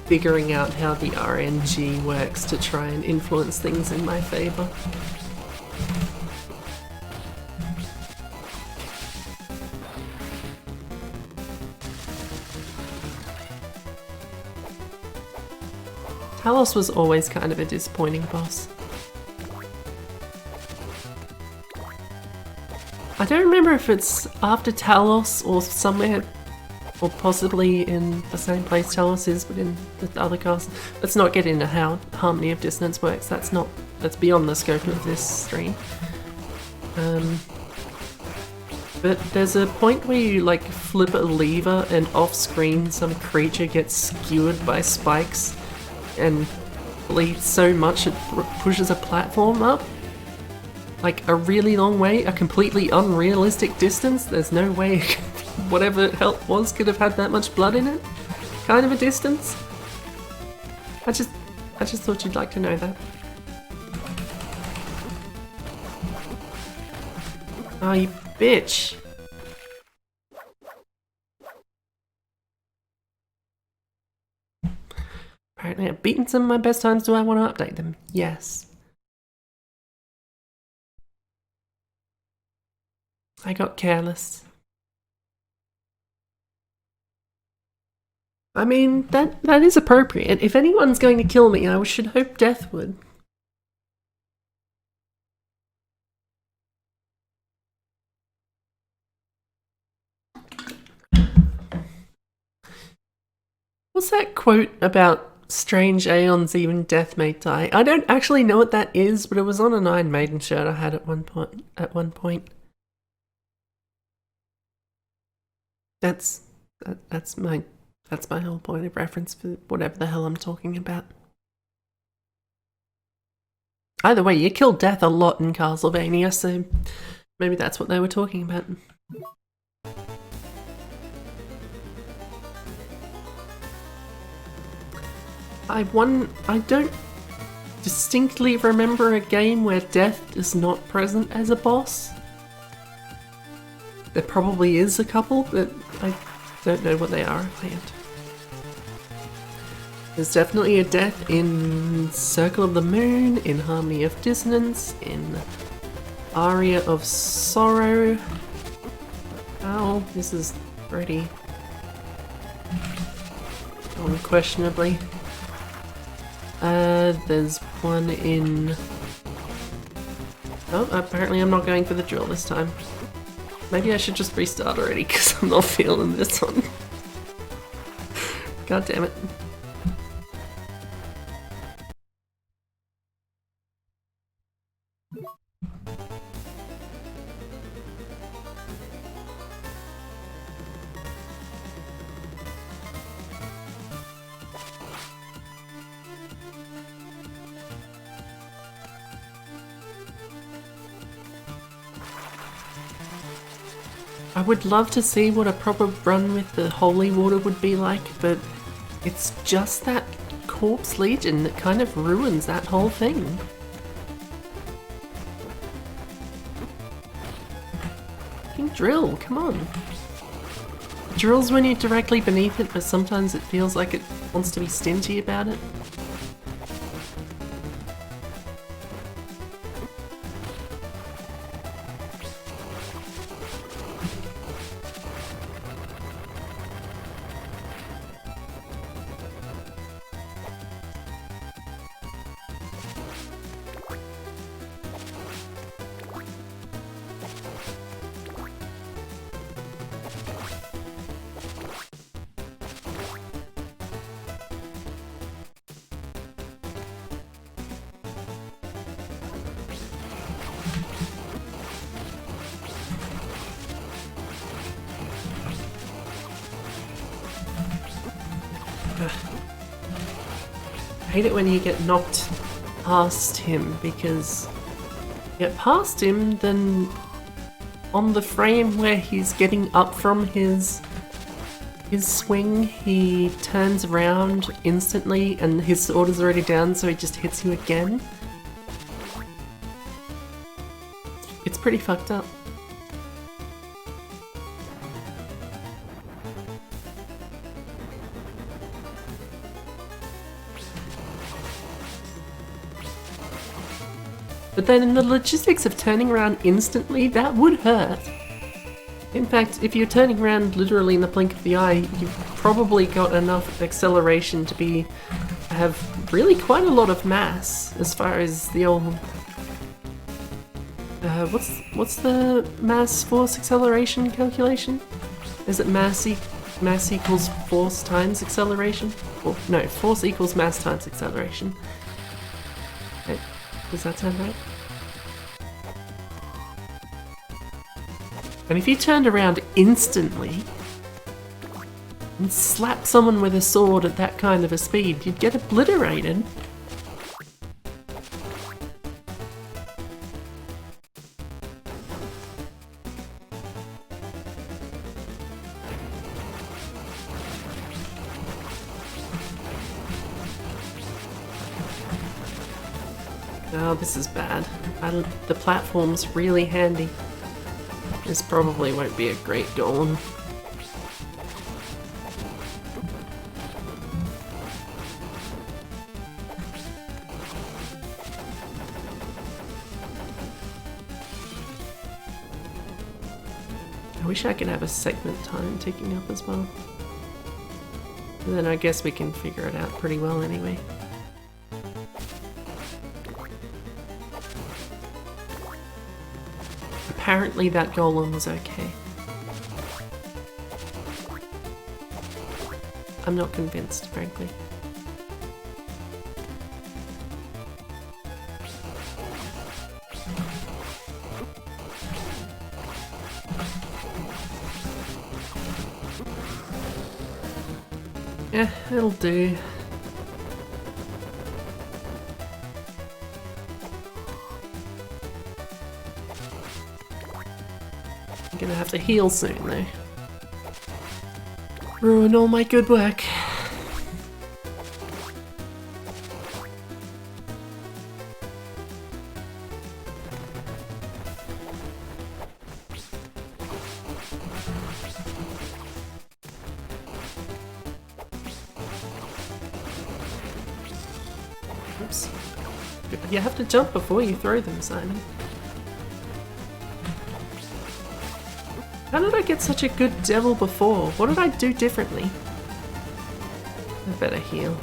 figuring out how the RNG works to try and influence things in my favor. Talos was always kind of a disappointing boss. I don't remember if it's after Talos or somewhere, or possibly in the same place Talos is, but in the other castle. Let's not get into how Harmony of Dissonance works. That's beyond the scope of this stream. But there's a point where you like flip a lever and off-screen some creature gets skewered by spikes and bleeds so much it pushes a platform up. Like a really long way, a completely unrealistic distance. There's no way whatever it was could have had that much blood in it. Kind of a distance. I just thought you'd like to know that. Oh, you bitch. Apparently I've beaten some of my best times. Do I want to update them? Yes. I got careless. I mean, that is appropriate. If anyone's going to kill me, I should hope death would. What's that quote about strange aeons even death may die? I don't actually know what that is, but it was on an Iron Maiden shirt I had at one point. That's my whole point of reference for whatever the hell I'm talking about. Either way, you kill death a lot in Castlevania, so maybe that's what they were talking about. I don't distinctly remember a game where death is not present as a boss. There probably is a couple, but I don't know what they are offhand. There's definitely a death in Circle of the Moon, in Harmony of Dissonance, in Aria of Sorrow. Oh, this is pretty unquestionably. There's one in... Oh, apparently I'm not going for the drill this time. Maybe I should just restart already, because I'm not feeling this one. God damn it. I would love to see what a proper run with the holy water would be like, but it's just that Corpse Legion that kind of ruins that whole thing. Fucking drill, come on. Drill's when you're directly beneath it, but sometimes it feels like it wants to be stingy about it. I hate it when you get knocked past him, because you get past him, then on the frame where he's getting up from his swing, he turns around instantly and his sword is already down, so he just hits you again. It's pretty fucked up. But then in the logistics of turning around instantly, that would hurt. In fact, if you're turning around literally in the blink of the eye, you've probably got enough acceleration to be I have really quite a lot of mass as far as the old... what's the mass force acceleration calculation? Is it mass equals force times acceleration? Or, no, force equals mass times acceleration. Okay. Does that sound right? And if you turned around instantly and slapped someone with a sword at that kind of a speed, you'd get obliterated. Oh, this is bad. The platform's really handy. This probably won't be a great golem. I wish I could have a segment time ticking up as well. And then I guess we can figure it out pretty well anyway. Apparently that golem was okay. I'm not convinced, frankly. Yeah, it'll do. I'm gonna have to heal soon though. Ruin all my good work. Oops. You have to jump before you throw them, Simon. How did I get such a good devil before? What did I do differently? I better heal.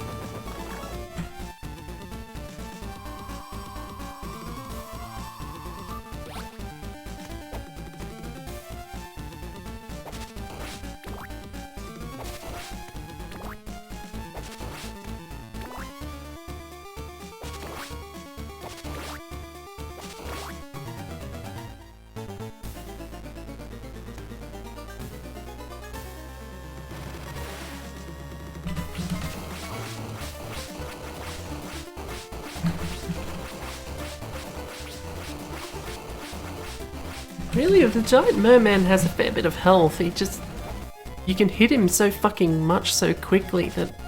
Really, if the giant merman has a fair bit of health, you can hit him so fucking much so quickly that,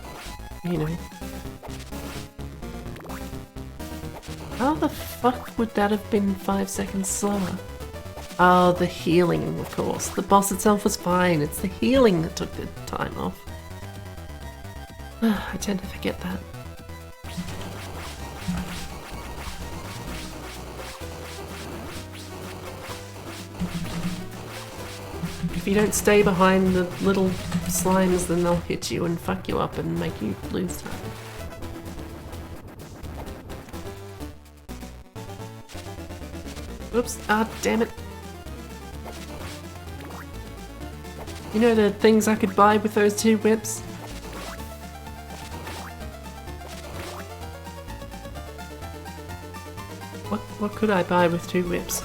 you know. How the fuck would that have been 5 seconds slower? Oh, the healing, of course. The boss itself was fine, it's the healing that took the time off. I tend to forget that. If you don't stay behind the little slimes, then they'll hit you and fuck you up and make you lose time. Oops, ah, damn it. You know the things I could buy with those 2 whips? What could I buy with 2 whips?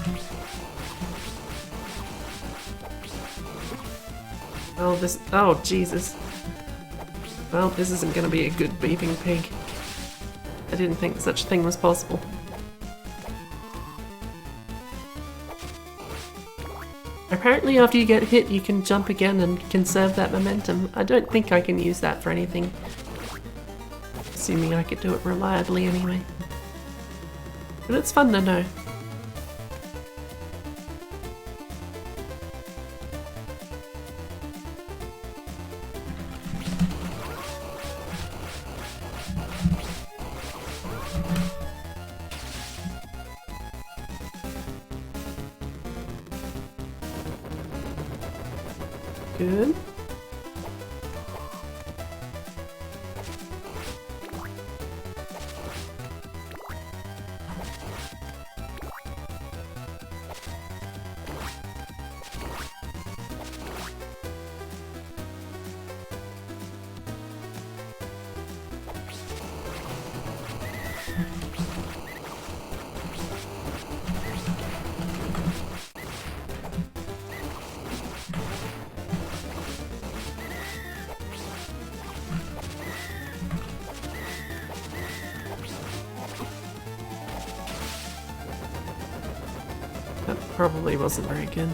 Oh Jesus. Well, this isn't gonna be a good beeping pig. I didn't think such a thing was possible. Apparently after you get hit you can jump again and conserve that momentum. I don't think I can use that for anything. Assuming I could do it reliably anyway. But it's fun to know. Good. Probably wasn't very good.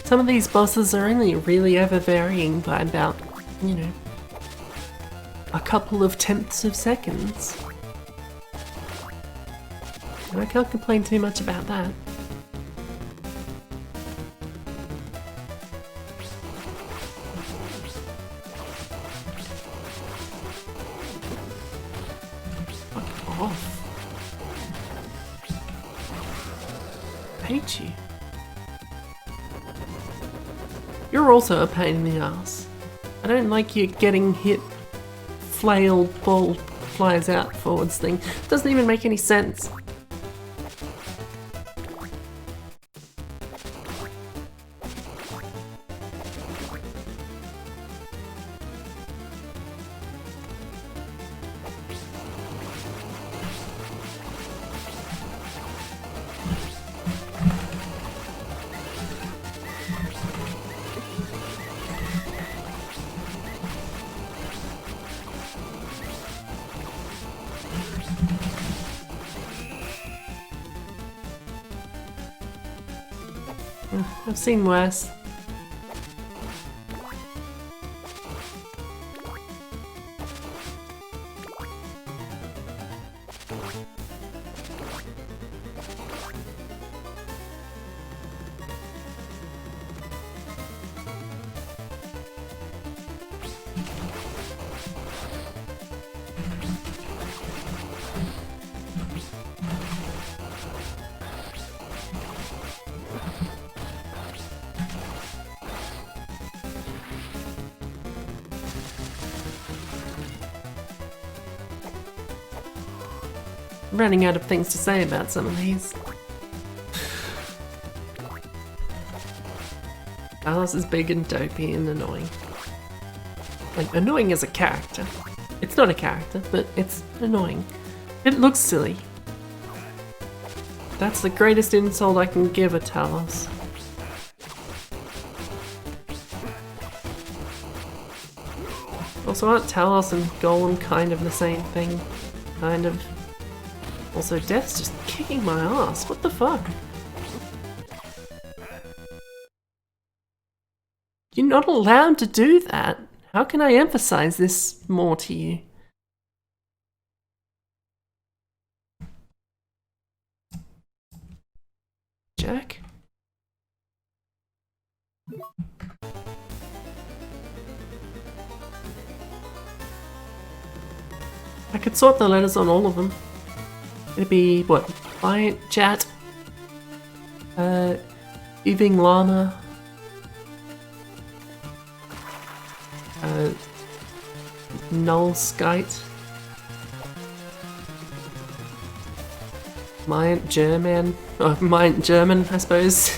Some of these bosses are only really ever varying by about, you know, a couple of tenths of seconds. And I can't complain too much about that. Fuck off. I hate you. You're also a pain in the ass. I don't like you getting hit, flailed, ball flies out forwards thing. Doesn't even make any sense. I've seen worse. I'm running out of things to say about some of these. Alice is big and dopey and annoying. Like, annoying as a character. It's not a character, but it's annoying. It looks silly. That's the greatest insult I can give a Talos. Also, aren't Talos and Golem kind of the same thing? Kind of. Also, Death's just kicking my ass. What the fuck? You're not allowed to do that. How can I emphasize this more to you? Jack? I could sort the letters on all of them. It'd be, what, client, chat, Evening Llama, Null Skite, Myant German, Myant German, I suppose.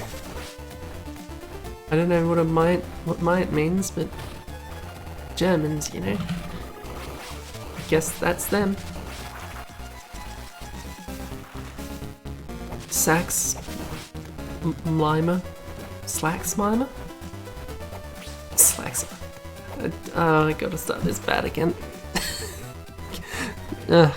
I don't know what Myant means, but Germans, you know. I guess that's them. Sax Mlimer? Slacks Mlimer? Slacks. I gotta start this bad again. Ugh.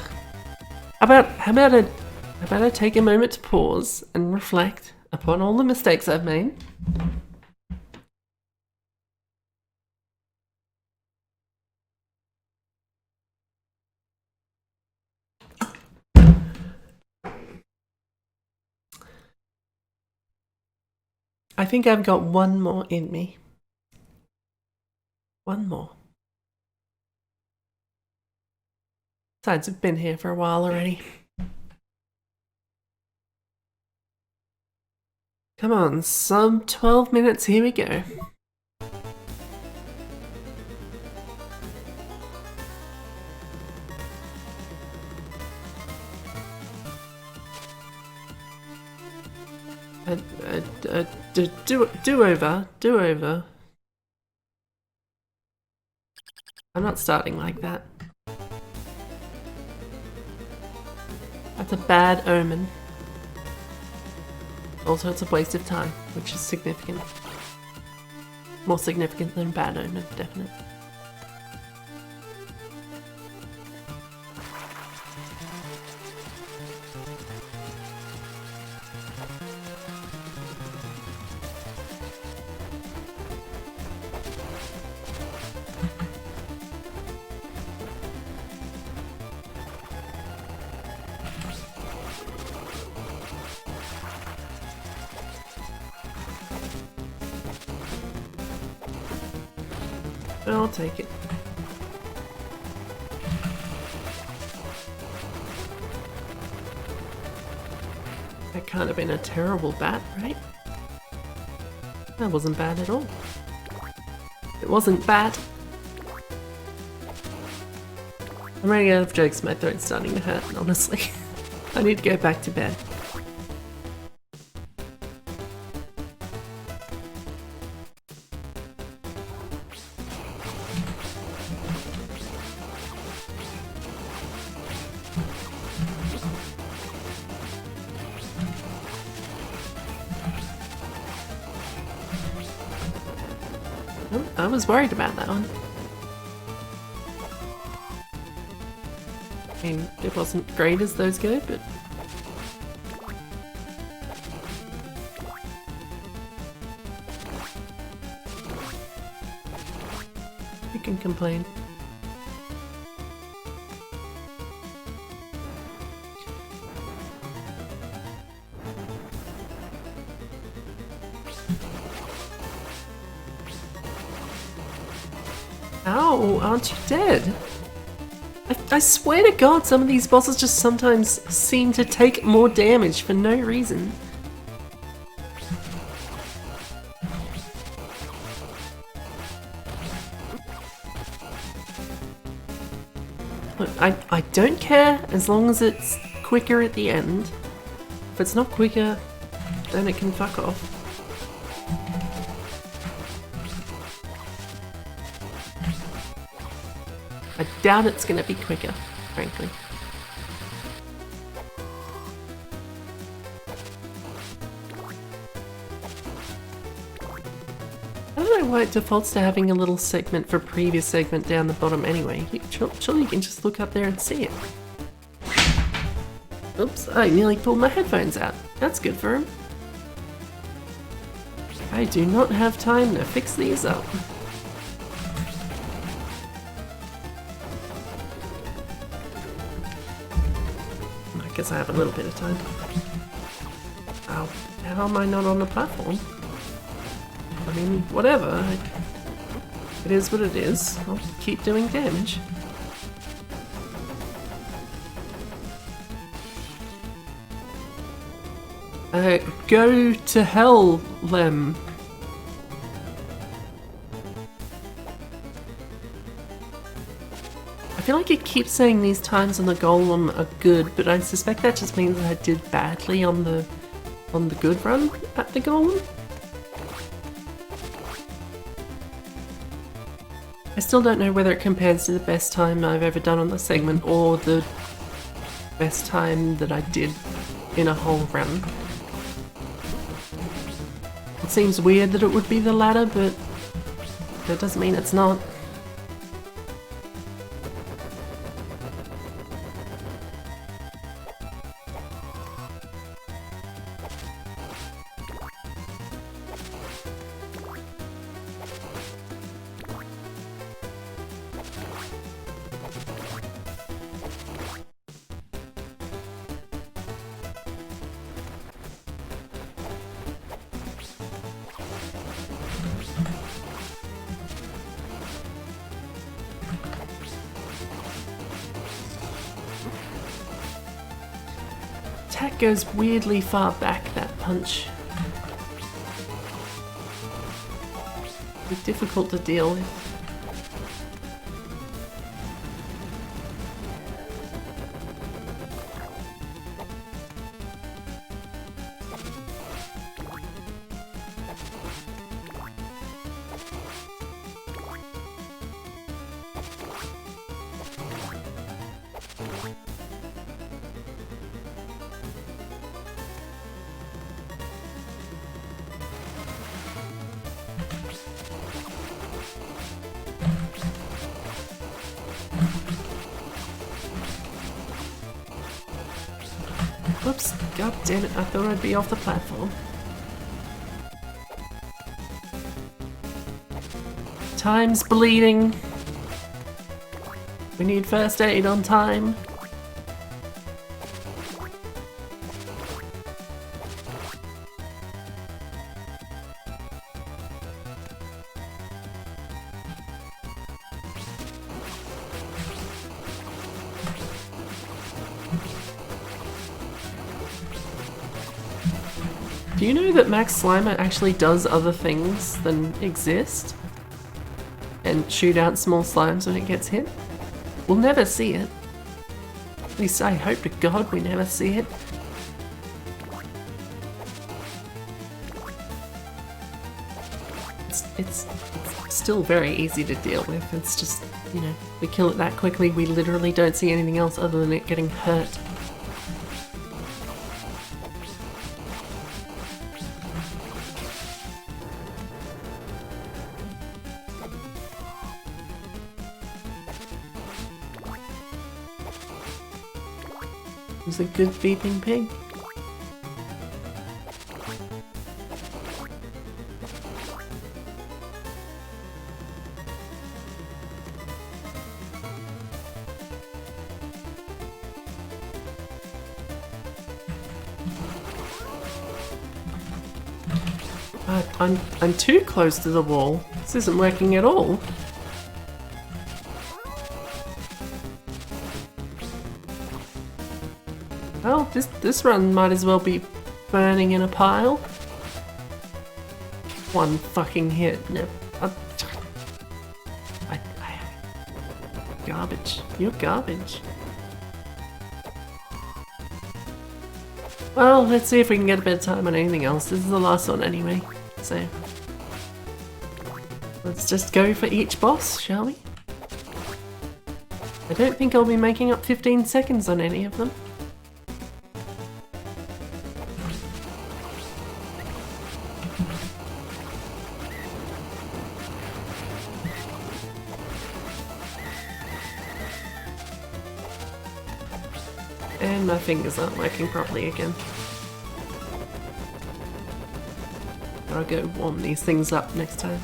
How about I take a moment to pause and reflect upon all the mistakes I've made? I think I've got one more in me. One more. Besides, I've been here for a while already. Come on, sub 12 minutes, here we go. Do over. I'm not starting like that. That's a bad omen. Also, it's a waste of time, which is significant. More significant than bad omen, definitely. I'll take it. That can't have been a terrible bat, right? That wasn't bad at all. It wasn't bad. I'm running out of jokes, my throat's starting to hurt, honestly. I need to go back to bed. I was worried about that one. I mean, it wasn't great as those go, but... you can complain. Ow, aren't you dead? I swear to God, some of these bosses just sometimes seem to take more damage for no reason. Look, I don't care as long as it's quicker at the end. If it's not quicker, then it can fuck off. I doubt it's going to be quicker, frankly. I don't know why it defaults to having a little segment for previous segment down the bottom anyway. Surely you can just look up there and see it. Oops, I nearly pulled my headphones out. That's good for him. I do not have time to fix these up. I guess I have a little bit of time. Ow. How am I not on the platform? I mean, whatever. It is what it is. I'll keep doing damage. Go to hell, Lem. I feel like it keeps saying these times on the golem are good, but I suspect that just means that I did badly on the good run at the golem. I still don't know whether it compares to the best time I've ever done on the segment or the best time that I did in a whole run. It seems weird that it would be the latter, but that doesn't mean it's not. Attack goes weirdly far back, that punch. It's difficult to deal with. Whoops, god damn it, I thought I'd be off the platform. Time's bleeding. We need first aid on time. Do you know that Max Slimer actually does other things than exist? And shoot out small slimes when it gets hit? We'll never see it. At least I hope to God we never see it. It's still very easy to deal with. It's just, you know, we kill it that quickly, we literally don't see anything else other than it getting hurt. It was a good beeping pig. I'm too close to the wall. This isn't working at all. Well, this run might as well be burning in a pile. One fucking hit. No, garbage. You're garbage. Well, let's see if we can get a bit of time on anything else. This is the last one anyway, so let's just go for each boss, shall we? I don't think I'll be making up 15 seconds on any of them. And my fingers aren't working properly again. Gotta go warm these things up next time.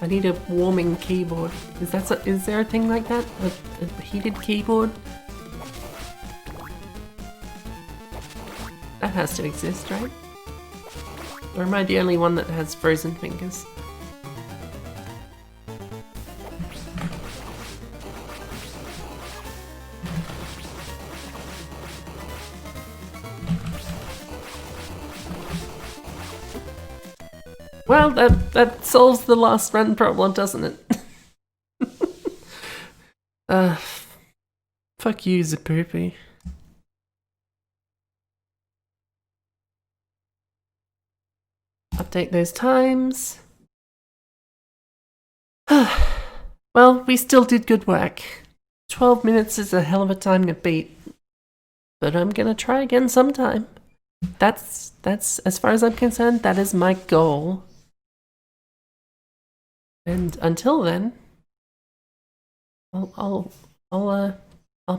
I need a warming keyboard. Is there a thing like that? A heated keyboard? That has to exist, right? Or am I the only one that has frozen fingers? Well, that solves the last run problem, doesn't it? Fuck you, Zapoopy. Update those times. Well, we still did good work. 12 minutes is a hell of a time to beat. But I'm gonna try again sometime. That's as far as I'm concerned, that is my goal. And until then, I'll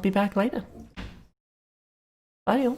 be back later. Bye, y'all.